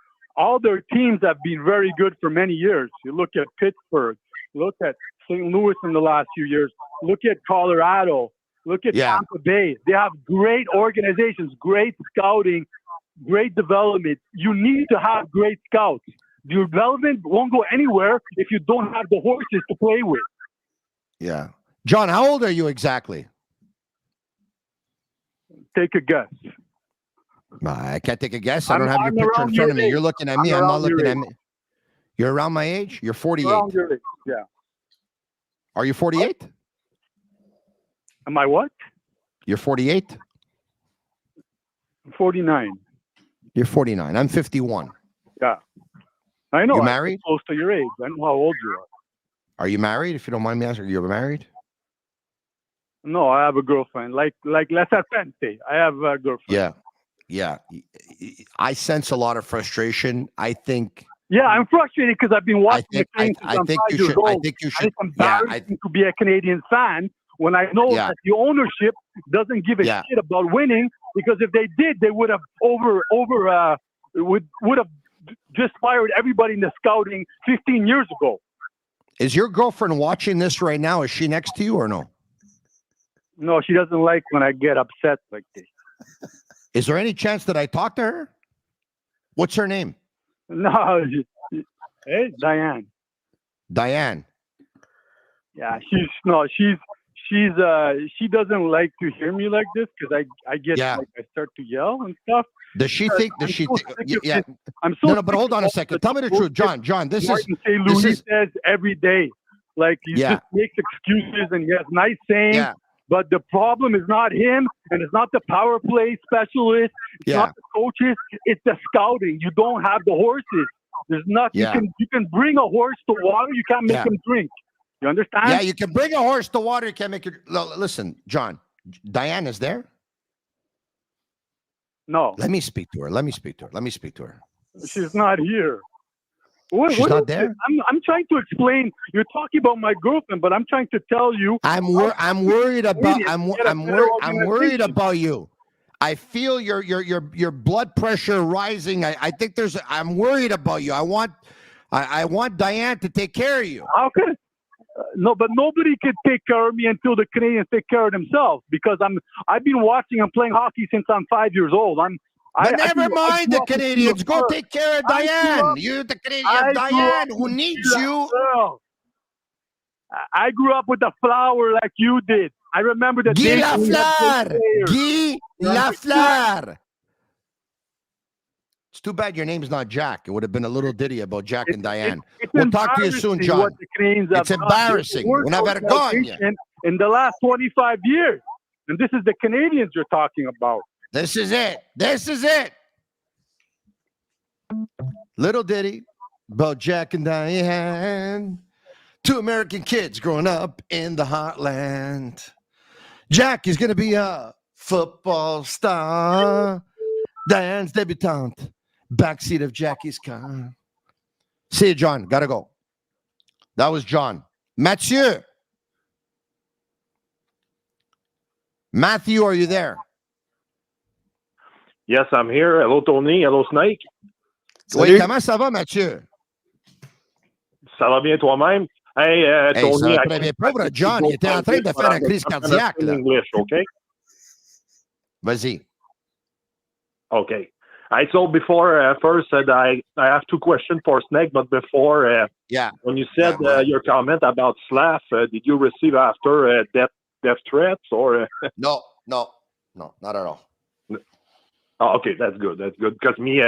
their teams have been very good for many years. You look at Pittsburgh, look at St. Louis in the last few years, look at Colorado, look at Tampa Bay. They have great organizations, great scouting, great development. You need to have great scouts. The development won't go anywhere if you don't have the horses to play with. Yeah. John, how old are you exactly? Take a guess. I can't take a guess. I don't have your picture in front of me. You're looking at me. I'm not looking at me. You're around my age? You're 48. Around your age, yeah. Are you 48? Am I what? You're 48? 49. You're 49. I'm 51. Yeah. I know. You married? I'm close to your age. I know how old you are. Are you married? If you don't mind me asking, you're married? No, I have a girlfriend. Like La Serpente. I have a girlfriend. Yeah. Yeah. I sense a lot of frustration. I think. Yeah, I'm frustrated because I've been watching the Canadiens since I'm 5 years old. I think you should. It's embarrassing to be a Canadian fan when I know that the ownership doesn't give a shit about winning, because if they did, they would have would have just fired everybody in the scouting 15 years ago. Is your girlfriend watching this right now? Is she next to you or no? No, she doesn't like when I get upset like this. Is there any chance that I talk to her? What's her name? No, hey, Diane. Diane. Yeah, she doesn't like to hear me like this because I get like I start to yell and stuff. Does she think? Does she think? Yeah. I'm so no, but hold on a second. Tell me the truth, John. John, this Martin St. Louis says every day, like he just makes excuses and he has nice sayings. Yeah. But the problem is not him, and it's not the power play specialist. It's not the coaches. It's the scouting. You don't have the horses. There's nothing. You can bring a horse to water. You can't make him drink. You understand? Yeah, you can bring a horse to water. You can't make it. Listen, John. Diane is there? No. Let me speak to her. She's not here. She's not there? I'm trying to explain. You're talking about my girlfriend, but I'm trying to tell you. I'm worried about. I'm worried about you. I feel your blood pressure rising. I think I'm worried about you. I want Diane to take care of you. How could? No, but nobody could take care of me until the Canadiens take care of themselves. Because I've been watching and playing hockey since I'm 5 years old. But never mind the Canadians. Go take care of Diane. You're the Canadian Diane who needs you. I grew up with a flower like you did. I remember the Guy Lafleur. Guy Lafleur. It's too bad your name's not Jack. It would have been a little ditty about Jack and Diane. We'll talk to you soon, John. It's embarrassing. We're not better gone yet. In the last 25 years. And this is the Canadiens you're talking about. This is it. Little ditty about Jack and Diane. Two American kids growing up in the heartland. Jack is going to be a football star. Diane's debutante. Backseat of Jackie's car. See you, John. Gotta go. That was John. Mathieu, are you there? Yes, I'm here. Hello, Tony. Hello, Snake. Oui, comment ça va, Mathieu? Ça va bien toi-même? Hey, Tony. Ça va très bien. Pauvre John, il était en train de faire une crise cardiaque. Là. English, okay? Vas-y. Okay. So before, first, I have two questions for Snake, but before, when you said your comment about Slav, did you receive after death threats or? No, not at all. Oh, okay, that's good. Because me,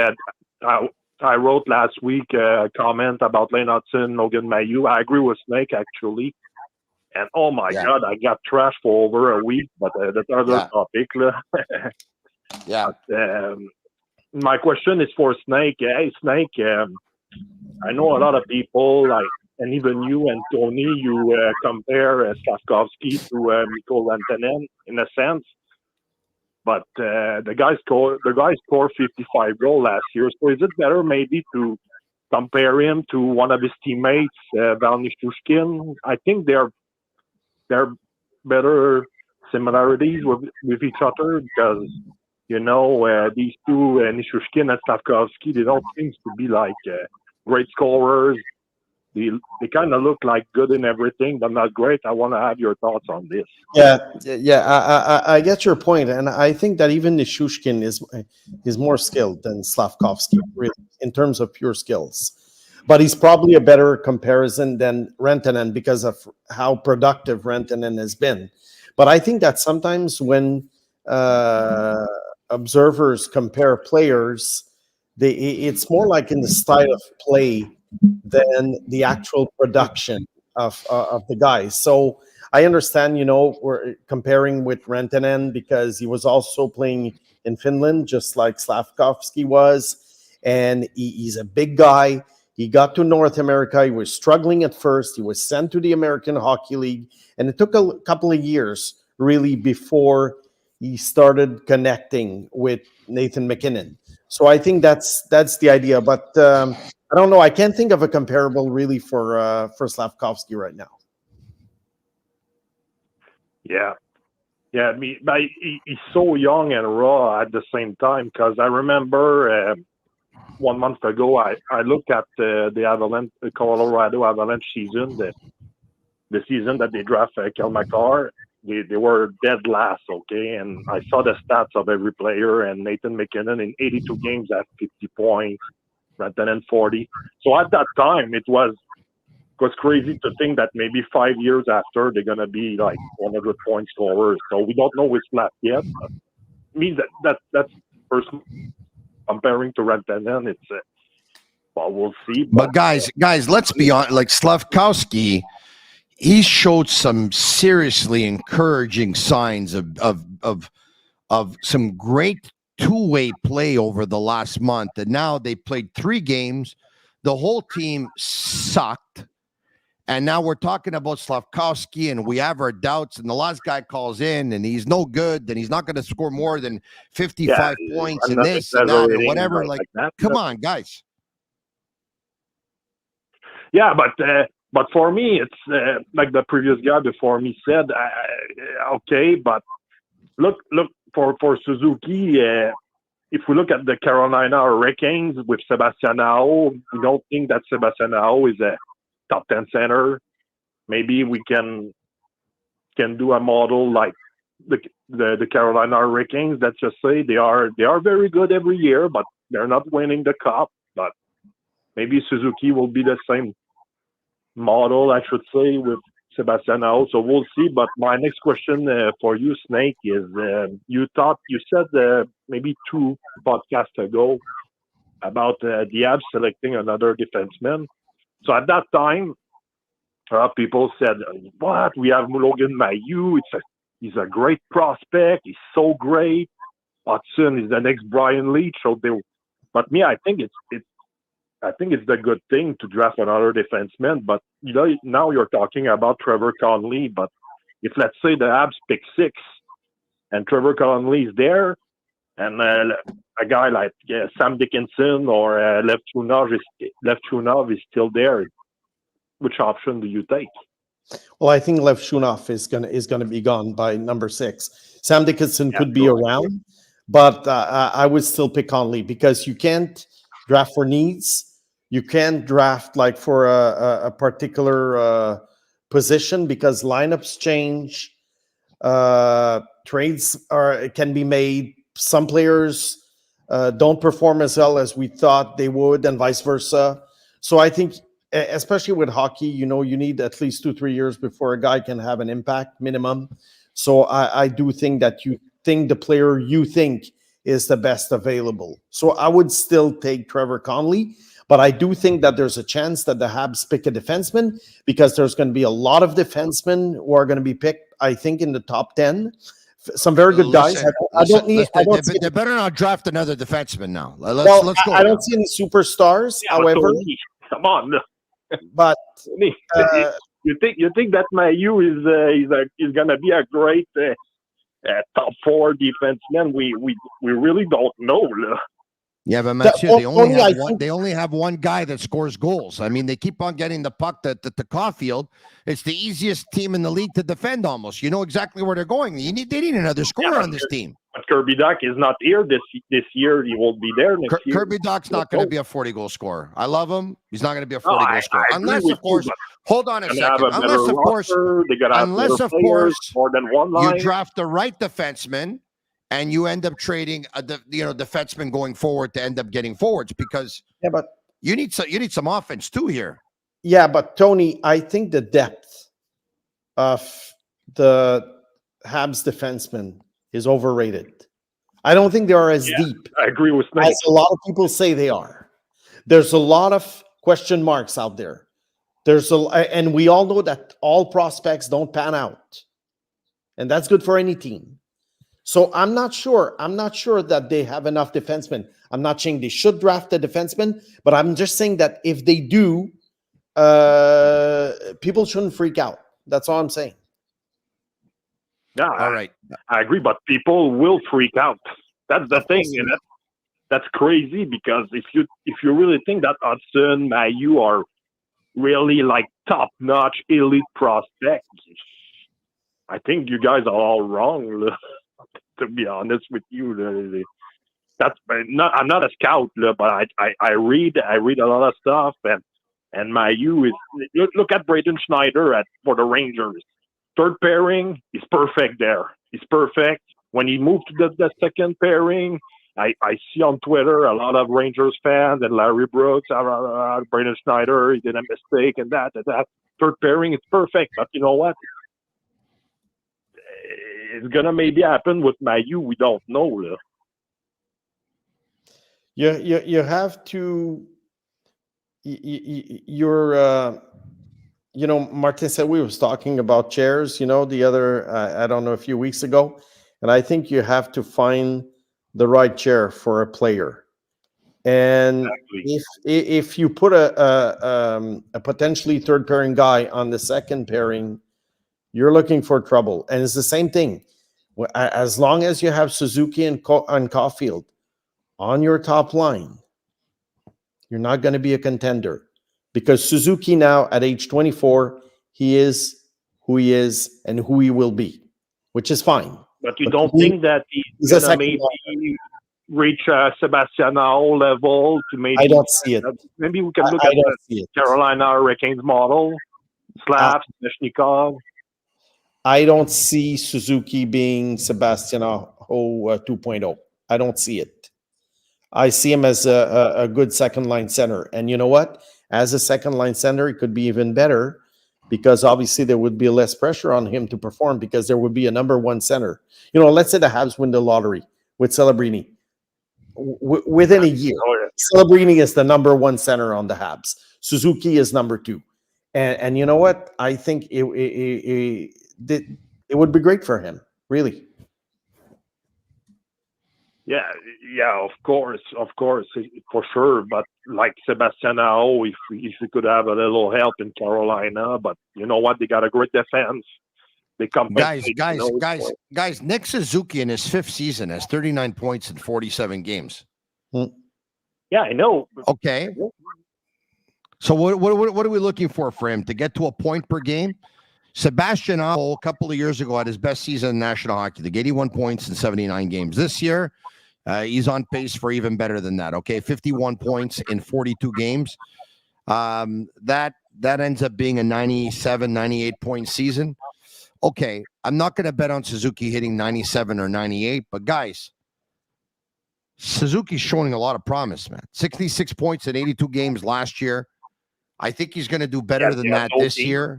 I wrote last week a comment about Lane Hudson, Logan Mailloux. I agree with Snake, actually. And oh my God, I got trashed for over a week, but that's another topic. Yeah. My question is for Snake. Hey, Snake, I know a lot of people, and even you and Tony, you compare Slavkovsky to Mikko Rantanen in a sense. But the guy scored 55 goals last year. So is it better maybe to compare him to one of his teammates, Val Nichushkin? I think they're better similarities with each other because these two, Nichushkin and Slavkovsky, they don't seem to be like great scorers. They kind of look like good in everything, but not great. I want to have your thoughts on this. Yeah. I get your point, and I think that even Nichushkin is more skilled than Slavkovsky, really, in terms of pure skills. But he's probably a better comparison than Rantanen because of how productive Rantanen has been. But I think that sometimes when observers compare players, it's more like in the style of play than the actual production of the guys. So I understand, we're comparing with Rantanen because he was also playing in Finland, just like Slavkovsky was. And he's a big guy. He got to North America. He was struggling at first. He was sent to the American Hockey League. And it took a couple of years, really, before he started connecting with Nathan MacKinnon. So I think that's the idea. But I don't know. I can't think of a comparable really for Slavkovsky right now. Yeah. But he's so young and raw at the same time because I remember 1 month ago I looked at the Avalanche, Colorado Avalanche season, the season that they drafted Kel McCarr. They were dead last, okay? And I saw the stats of every player, and Nathan MacKinnon in 82 games had 50 points, Rantanen 40. So at that time, it was crazy to think that maybe 5 years after, they're going to be like 100-point scorers. So we don't know what's left yet. But I mean, that's personally comparing to Rantanen, it's well, we'll see. But guys, let's be honest. Like Slavkovsky, he showed some seriously encouraging signs of some great two-way play over the last month. And now they played 3 games. The whole team sucked. And now we're talking about Slavkovsky, and we have our doubts. And the last guy calls in, and he's no good. Then he's not going to score more than 55 points and this and that or whatever. Like that. Come on, guys. Yeah, but for me, it's like the previous guy before me said. Okay, but look for Suzuki. If we look at the Carolina Hurricanes with Sebastian Aho, we don't think that Sebastian Aho is a top 10 center. Maybe we can do a model like the Carolina Hurricanes. Let's just say they are very good every year, but they're not winning the cup. But maybe Suzuki will be the same model, I should say, with Sebastian Aho. So we'll see. But my next question for you, Snake, is you said maybe 2 podcasts ago about the Habs selecting another defenseman. So at that time, people said, "What? We have Logan Mailloux. He's a great prospect. He's so great. Hudson is the next Brian Leetch." So but me, I think it's the good thing to draft another defenseman. But now you're talking about Trevor Connolly. But if let's say the Habs pick 6, and Trevor Connolly is there, and a guy like Sam Dickinson or Lev Chunov is still there, which option do you take? Well, I think Lev Chunov is gonna be gone by number 6. Sam Dickinson could be around, but I would still pick Conley because you can't draft for needs. You can't draft like for a particular position because lineups change. Trades can be made. Some players don't perform as well as we thought they would, and vice versa. So I think, especially with hockey, you need at least 2-3 years before a guy can have an impact minimum. So I do think that you think the player you think is the best available. So I would still take Trevor Connolly, but I do think that there's a chance that the Habs pick a defenseman because there's going to be a lot of defensemen who are going to be picked, I think, in the top 10. Some very good guys. They better not draft another defenseman now. Let's go. I don't see any superstars. However, come on. But you think that Mailloux is going to be a great top 4 defensemen, we really don't know. Yeah, but Mathieu, they only have one guy that scores goals. I mean, they keep on getting the puck to Caulfield. It's the easiest team in the league to defend almost. You know exactly where they're going. They need another scorer on this team. But Kirby Dach is not here this year. He will be there next year. Kirby Dach's not going to be a 40-goal scorer. I love him. He's not going to be a 40-goal scorer. Unless, of course, hold on a second. Unless, of course, more than one line. You draft the right defenseman and you end up trading a defenseman going forward to end up getting forwards because but you need some offense too here. Yeah, but Tony, I think the depth of the Habs defensemen is overrated. I don't think they are as deep. I agree with Snake. As a lot of people say they are. There's a lot of question marks out there. And we all know that all prospects don't pan out, and that's good for any team. So I'm not sure that they have enough defensemen. I'm not saying they should draft a defenseman, but I'm just saying that if they do, people shouldn't freak out. That's all I'm saying. Yeah, all right. I agree, but people will freak out. That's the thing, and that's crazy because if you really think that Hudson, Mailloux are really like top-notch elite prospects, I think you guys are all wrong. To be honest with you, I'm not a scout, but I read a lot of stuff, and Mailloux is look at Braden Schneider for the Rangers. Third pairing, he's perfect there. He's perfect. When he moved to the second pairing, I see on Twitter a lot of Rangers fans and Larry Brooks, Braden Schneider, he did a mistake and that. Third pairing is perfect, but you know what? It's gonna maybe happen with Mailloux. We don't know. You have to. Martin said we was talking about chairs. The other I don't know a few weeks ago, and I think you have to find the right chair for a player. And if you put a potentially third pairing guy on the second pairing, you're looking for trouble. And it's the same thing. As long as you have Suzuki and Caulfield on your top line, you're not going to be a contender. Because Suzuki now, at age 24, he is who he is and who he will be, which is fine. But you don't think that he's going to maybe reach Sebastianao level to maybe... I don't see it. Maybe we can look at the Carolina Hurricanes model, Svechnikov. I don't see Suzuki being Sebastianao 2.0. I don't see it. I see him as a good second-line center. And you know what? As a second-line center, it could be even better because obviously there would be less pressure on him to perform because there would be a number one center. Let's say the Habs win the lottery with Celebrini. Within a year, Celebrini is the number one center on the Habs. Suzuki is number two. And you know what? I think it would be great for him, really. Yeah, of course, for sure. But like Sebastianao, if he could have a little help in Carolina, but you know what? They got a great defense. They come guys. Nick Suzuki in his fifth season has 39 points in 47 games. Yeah, I know. Okay. So what are we looking for him to get to a point per game? Sebastian Aho, a couple of years ago, had his best season in National Hockey League, 81 points in 79 games. This year, he's on pace for even better than that. Okay, 51 points in 42 games. That ends up being a 97, 98 point season. Okay, I'm not going to bet on Suzuki hitting 97 or 98, but guys, Suzuki's showing a lot of promise, man. 66 points in 82 games last year. I think he's going to do better than that this year.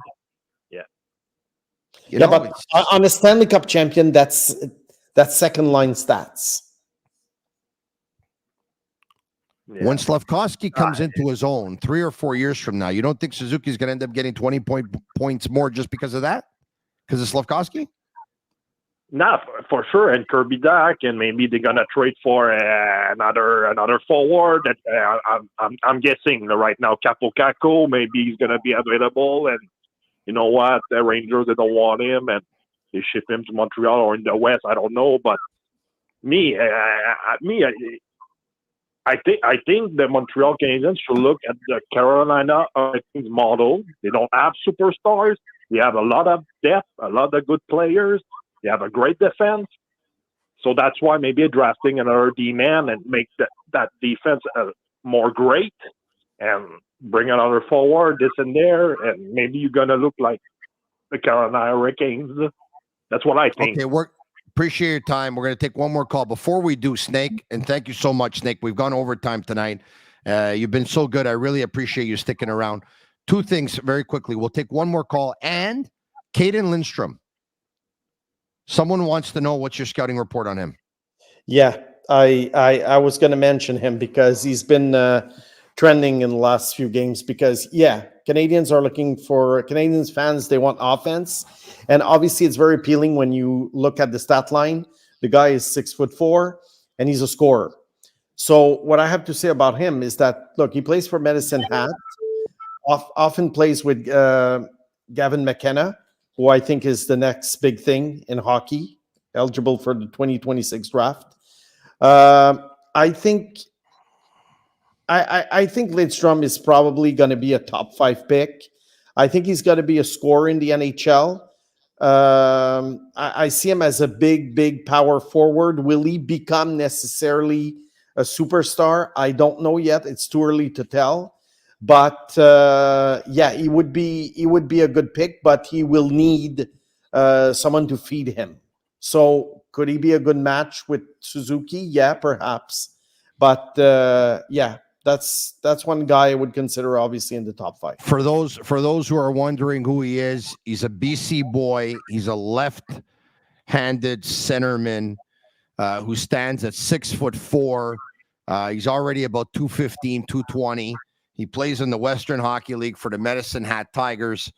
But on a Stanley Cup champion, that's second line stats. Yeah. When Slafkovsky comes into his own 3 or 4 years from now, you don't think Suzuki's going to end up getting 20 points more just because of that? Because of Slafkovsky? No, for sure. And Kirby Dach, and maybe they're going to trade for another forward. I'm guessing right now, Capo Caco, maybe he's going to be available. And you know what? The Rangers, they don't want him. And, they ship him to Montreal or in the West. I don't know, but I think the Montreal Canadiens should look at the Carolina Hurricanes model. They don't have superstars. They have a lot of depth, a lot of good players. They have a great defense. So that's why maybe drafting another D-man and make that defense more great and bring another forward, this and there, and maybe you're going to look like the Carolina Hurricanes. That's what I think. Okay, appreciate your time. We're going to take one more call. Before we do, Snake, and thank you so much, Snake. We've gone overtime tonight. You've been so good. I really appreciate you sticking around. Two things very quickly. We'll take one more call. And Caden Lindstrom. Someone wants to know what's your scouting report on him. Yeah, I was going to mention him because he's been trending in the last few games because, Canadians are looking for Canadians fans. They want offense. And obviously it's very appealing when you look at the stat line. The guy is 6'4" and he's a scorer. So what I have to say about him is that, look, he plays for Medicine Hat, often plays with Gavin McKenna, who I think is the next big thing in hockey, eligible for the 2026 draft. I think Lidstrom is probably going to be a top 5 pick. I think he's going to be a scorer in the NHL. I see him as a big power forward. Will he become necessarily a superstar? I don't know yet. It's too early to tell. But he would be a good pick, but he will need someone to feed him. So could he be a good match with Suzuki? Yeah, perhaps. But that's one guy I would consider obviously in the top 5. For those who are wondering who he is, he's a BC boy. He's a left-handed centerman who stands at 6'4". He's already about 215, 220. He plays in the Western Hockey League for the Medicine Hat Tigers,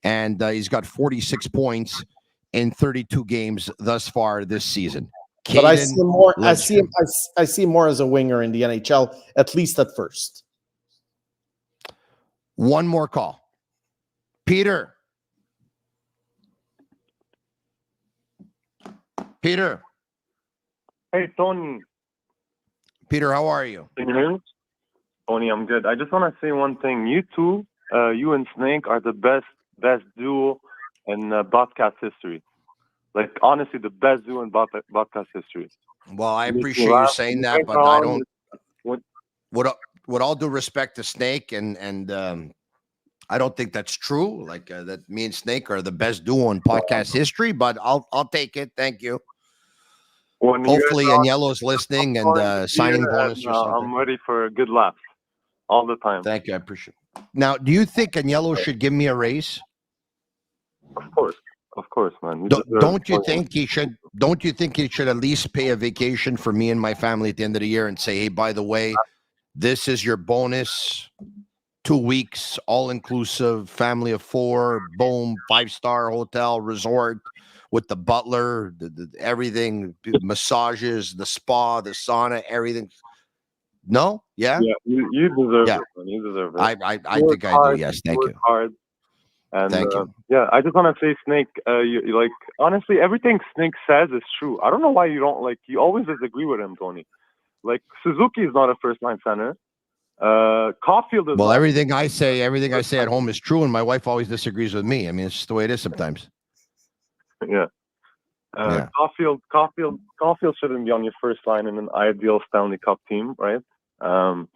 and he's got 46 points in 32 games thus far this season. But I see more. I see more as a winger in the NHL, at least at first. One more call, Peter. Peter. Hey, Tony. Peter, how are you? Can you hear me? Tony, I'm good. I just want to say one thing. You two, you and Snake, are the best duo in broadcast history. Like, honestly, the best duo in broadcast history. Well, I appreciate you saying that, but I don't. With all due respect to Snake, and I don't think that's true. Like that, me and Snake are the best duo in podcast history. But I'll take it. Thank you. Hopefully, Agnello's listening and signing bonus or something. I'm ready for a good laugh all the time. Thank you. I appreciate it. Now, do you think Agnello should give me a raise? Of course, man. Don't you think he should? Don't you think he should at least pay a vacation for me and my family at the end of the year and say, "Hey, by the way, this is your bonus, 2 weeks, all inclusive, family of 4, boom, 5-star hotel resort with the butler, the everything, massages, the spa, the sauna, everything." No, yeah, you deserve it, man. You deserve it. I think I do. Yes, thank you. Hard. And thank you. Yeah, I just want to say, Snake, you like, honestly, everything Snake says is true. I don't know why you don't, like, you always disagree with him, Tony. Like, Suzuki is not a first-line center. Caulfield is well, everything I say at home is true, and my wife always disagrees with me. I mean, it's just the way it is sometimes. Yeah. Caulfield shouldn't be on your first line in an ideal Stanley Cup team, right? I'm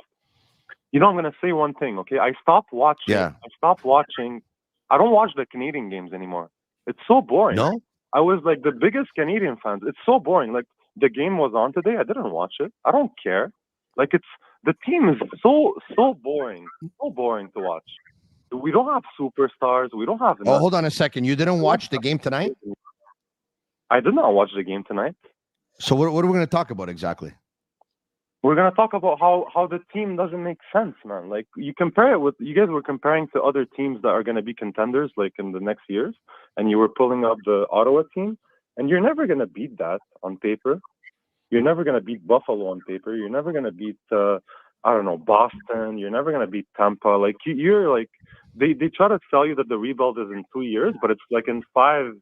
going to say one thing, okay? I stopped watching. I don't watch the Canadian games anymore. It's so boring. No? I was like the biggest Canadian fans. It's so boring. Like, the game was on today. I didn't watch it. I don't care. Like, the team is so boring. So boring to watch. We don't have superstars. We don't have enough. Oh, hold on a second. You didn't watch the game tonight? I did not watch the game tonight. So what are we going to talk about exactly? We're going to talk about how the team doesn't make sense, man. Like, you compare it with, you guys were comparing to other teams that are going to be contenders, like, in the next years, and you were pulling up the Ottawa team, and you're never going to beat that on paper. You're never going to beat Buffalo on paper. You're never going to beat, Boston. You're never going to beat Tampa. Like, you're like, they try to tell you that the rebuild is in 2 years, but it's like in 5,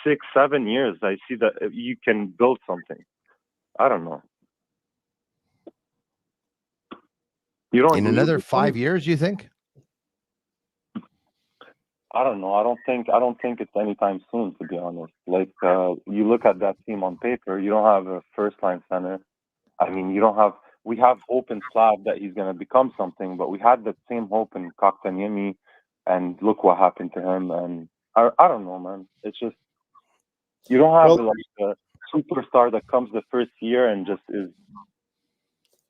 6, 7 years, I see that you can build something. I don't know. You don't in another 5 years, you think? I don't know. I don't think it's anytime soon, to be honest. Like you look at that team on paper, you don't have a first line center. I mean, we have hope in Slav that he's going to become something, but we had the same hope in Kotkaniemi, and look what happened to him. And I don't know, man. It's just you don't have a superstar that comes the first year and just is.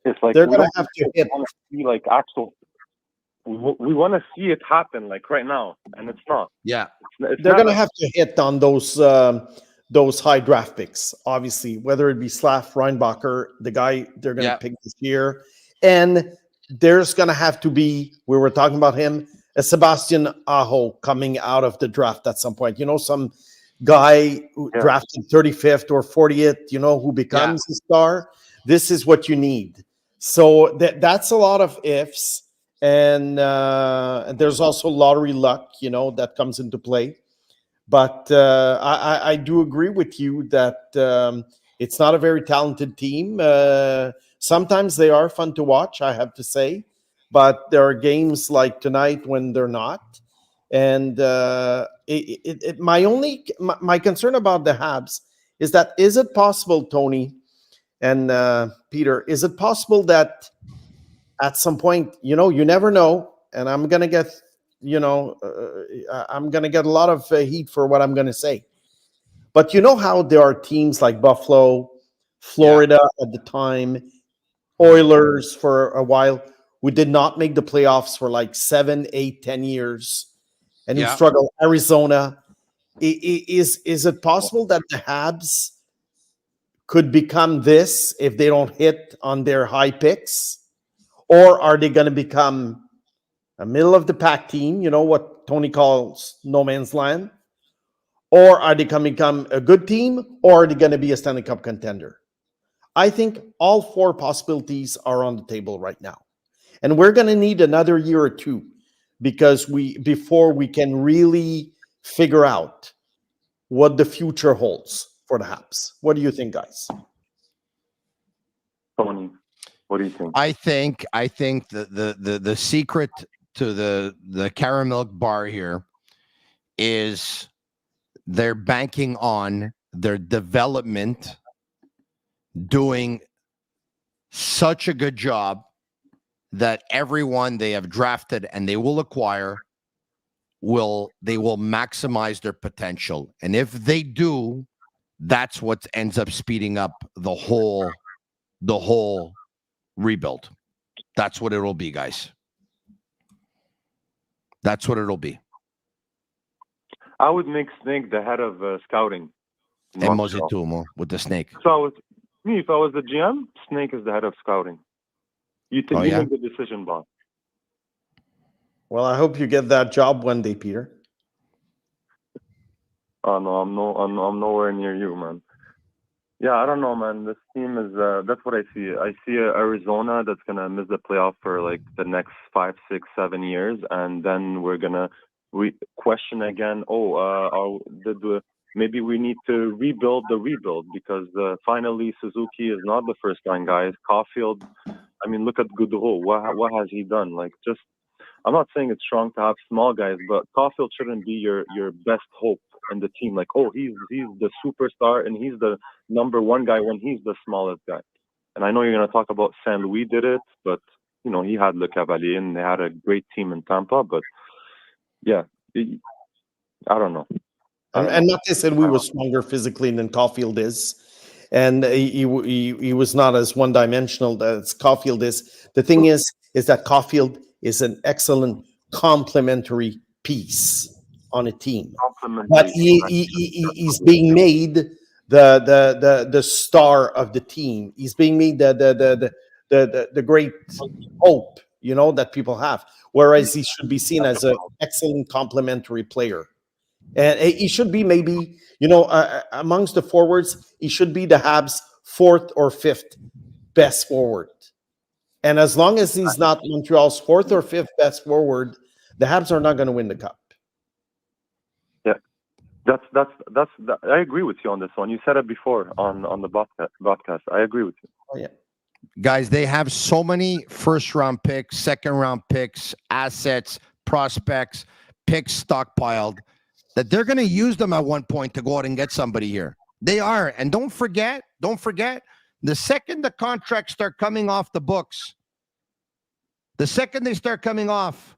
It's like they're going to have to hit. See like actual. We want to see it happen like right now, and it's not. Yeah, they're going to have to hit on those high draft picks, obviously, whether it be Slav Reinbacher, the guy they're going to pick this year, and there's going to have to be, we were talking about him, a Sebastian Aho coming out of the draft at some point. You know, some guy who drafted 35th or 40th, you know, who becomes a star. This is what you need. So that's a lot of ifs. And there's also lottery luck, you know, that comes into play. But I do agree with you that it's not a very talented team. Sometimes they are fun to watch, I have to say. But there are games like tonight when they're not. And my concern about the Habs is that, is it possible, Tony and Peter, is it possible that at some point, you know, you never know, and I'm going to get, you know, I'm going to get a lot of heat for what I'm going to say. But you know how there are teams like Buffalo, Florida at the time, Oilers for a while, who did not make the playoffs for like 7, 8, 10 years, and who struggled. Arizona. Is it possible that the Habs could become this if they don't hit on their high picks? Or are they going to become a middle of the pack team, you know, what Tony calls no man's land? Or are they going to become a good team? Or are they going to be a Stanley Cup contender? I think all 4 possibilities are on the table right now. And we're going to need another year or two before we can really figure out what the future holds for the Habs. What do you think, guys? Tony, what do you think? I think the secret to the caramel bar here is they're banking on their development doing such a good job that everyone they have drafted and they will acquire will maximize their potential. And if they do, that's what ends up speeding up the whole rebuild. That's what it'll be, guys. That's what it'll be. I would make Snake the head of scouting. And Mositumo with the Snake. So if I was the GM, Snake is the head of scouting. You make the decision, Bob. Well, I hope you get that job one day, Peter. Oh no, I'm nowhere near you, man. Yeah, I don't know, man. This team is that's what I see. I see Arizona that's gonna miss the playoff for like the next 5, 6, 7 years, and then we're gonna question again. Maybe we need to rebuild the rebuild because finally Suzuki is not the first line guys. Caulfield, I mean, look at Goudreau. What has he done? Like, just I'm not saying it's wrong to have small guys, but Caulfield shouldn't be your best hope in the team. Like, he's the superstar and he's the number one guy when he's the smallest guy. And I know you're going to talk about Saint Louis did it, but you know he had Le Cavalier and they had a great team in Tampa. But yeah, I don't know. And not to say we were stronger physically than Caulfield is, and he was not as one-dimensional as Caulfield is. The thing is that Caulfield is an excellent complementary piece on a team, but he's being made the star of the team. He's being made the great hope, you know, that people have. Whereas he should be seen as an excellent complementary player. And he should be maybe, you know, amongst the forwards, he should be the Habs' 4th or 5th best forward. And as long as he's not Montreal's 4th or 5th best forward, the Habs are not going to win the cup. Yeah. I agree with you on this one. You said it before on the broadcast. I agree with you. Oh, yeah. Guys, they have so many first-round picks, second-round picks, assets, prospects, picks stockpiled that they're going to use them at one point to go out and get somebody here. They are. And don't forget, the second the contracts start coming off the books, the second they start coming off,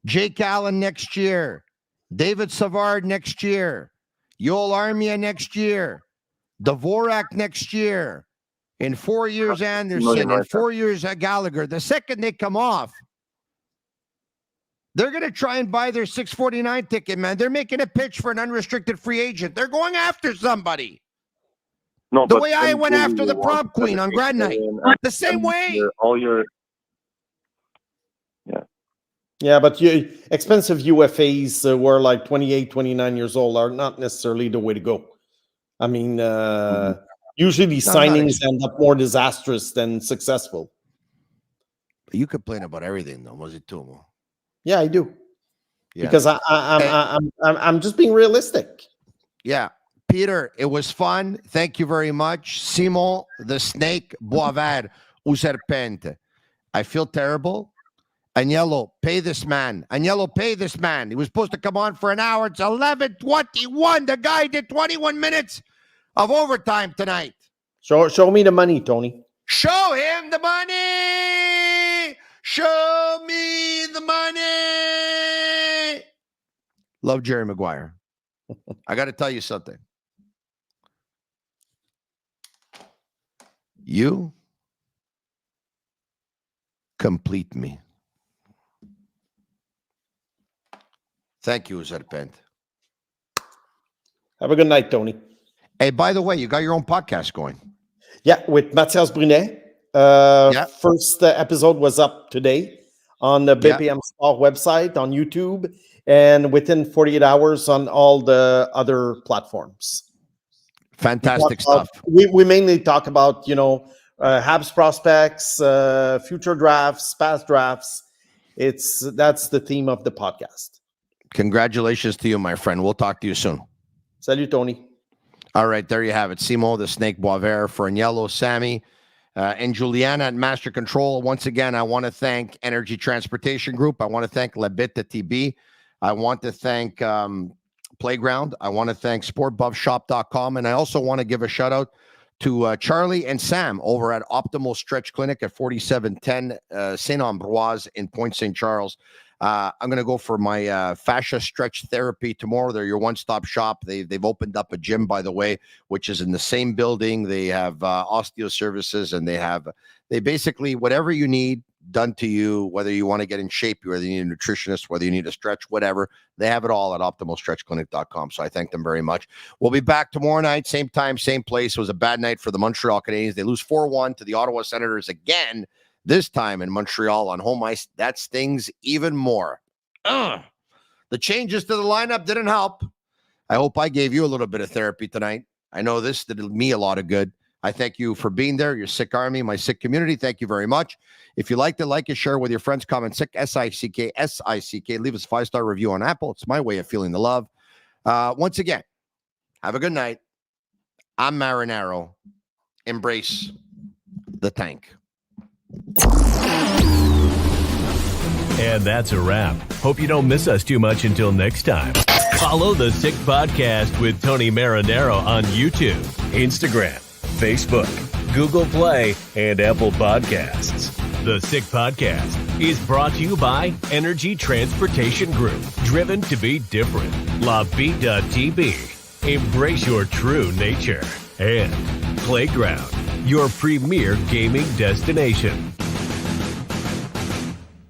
Jake Allen next year, David Savard next year, Yoel Armia next year, Dvorak next year, in 4 years Anderson, in 4 years Gallagher. The second they come off, they're going to try and buy their 649 ticket, man. They're making a pitch for an unrestricted free agent. They're going after somebody. No, the way I went after the prom queen on grad night. The same way. Yeah, but expensive UFAs were like 28, 29 years old are not necessarily the way to go. I mean, usually these signings end up more disastrous than successful. You complain about everything, though, was it too? Yeah, I do. Yeah. Because I'm just being realistic. Yeah. Peter, it was fun. Thank you very much. Simo, the snake, Boisvert, o serpente. I feel terrible. Agnello, pay this man. Agnello, pay this man. He was supposed to come on for an hour. It's 11:21. The guy did 21 minutes of overtime tonight. Show me the money, Tony. Show him the money. Show me the money. Love Jerry Maguire. I got to tell you something. You complete me. Thank you, Serpent. Have a good night, Tony. Hey, by the way, you got your own podcast going. Yeah, with Mathias Brunet. First episode was up today on the BPM Sport website, on YouTube, and within 48 hours on all the other platforms. Fantastic stuff. We mainly talk about, Habs prospects, future drafts, past drafts. That's the theme of the podcast. Congratulations to you, my friend. We'll talk to you soon. Salut, Tony. All right, there you have it. Simo, the Snake, Boisvert, for Agnello, Sammy, and Juliana at Master Control. Once again, I want to thank Energy Transportation Group. I want to thank Labita TB. I want to thank Playground. I want to thank sportbuffshop.com. And I also want to give a shout out to Charlie and Sam over at Optimal Stretch Clinic at 4710 St. Ambroise in Point St. Charles. I'm going to go for my fascia stretch therapy tomorrow. They're your one-stop shop. They've opened up a gym, by the way, which is in the same building. They have osteo services, and they basically whatever you need done to you, whether you want to get in shape, whether you need a nutritionist, whether you need a stretch, whatever. They have it all at optimalstretchclinic.com. So I thank them very much. We'll be back tomorrow night, same time, same place. It was a bad night for the Montreal Canadiens. They lose 4-1 to the Ottawa Senators again. This time in Montreal on home ice, that stings even more. The changes to the lineup didn't help. I hope I gave you a little bit of therapy tonight. I know this did me a lot of good. I thank you for being there. Your sick army, my sick community. Thank you very much. If you liked it, like it, share with your friends. Comment sick, SICK, SICK. Leave us a 5-star review on Apple. It's my way of feeling the love. Once again, have a good night. I'm Marinaro. Embrace the tank. And that's a wrap. Hope you don't miss us too much until next time. Follow the Sick Podcast with Tony Marinaro on YouTube, Instagram, Facebook, Google Play, and Apple Podcasts. The Sick Podcast is brought to you by Energy Transportation Group, driven to be different. La Vida TB, embrace your true nature. And Playground, your premier gaming destination.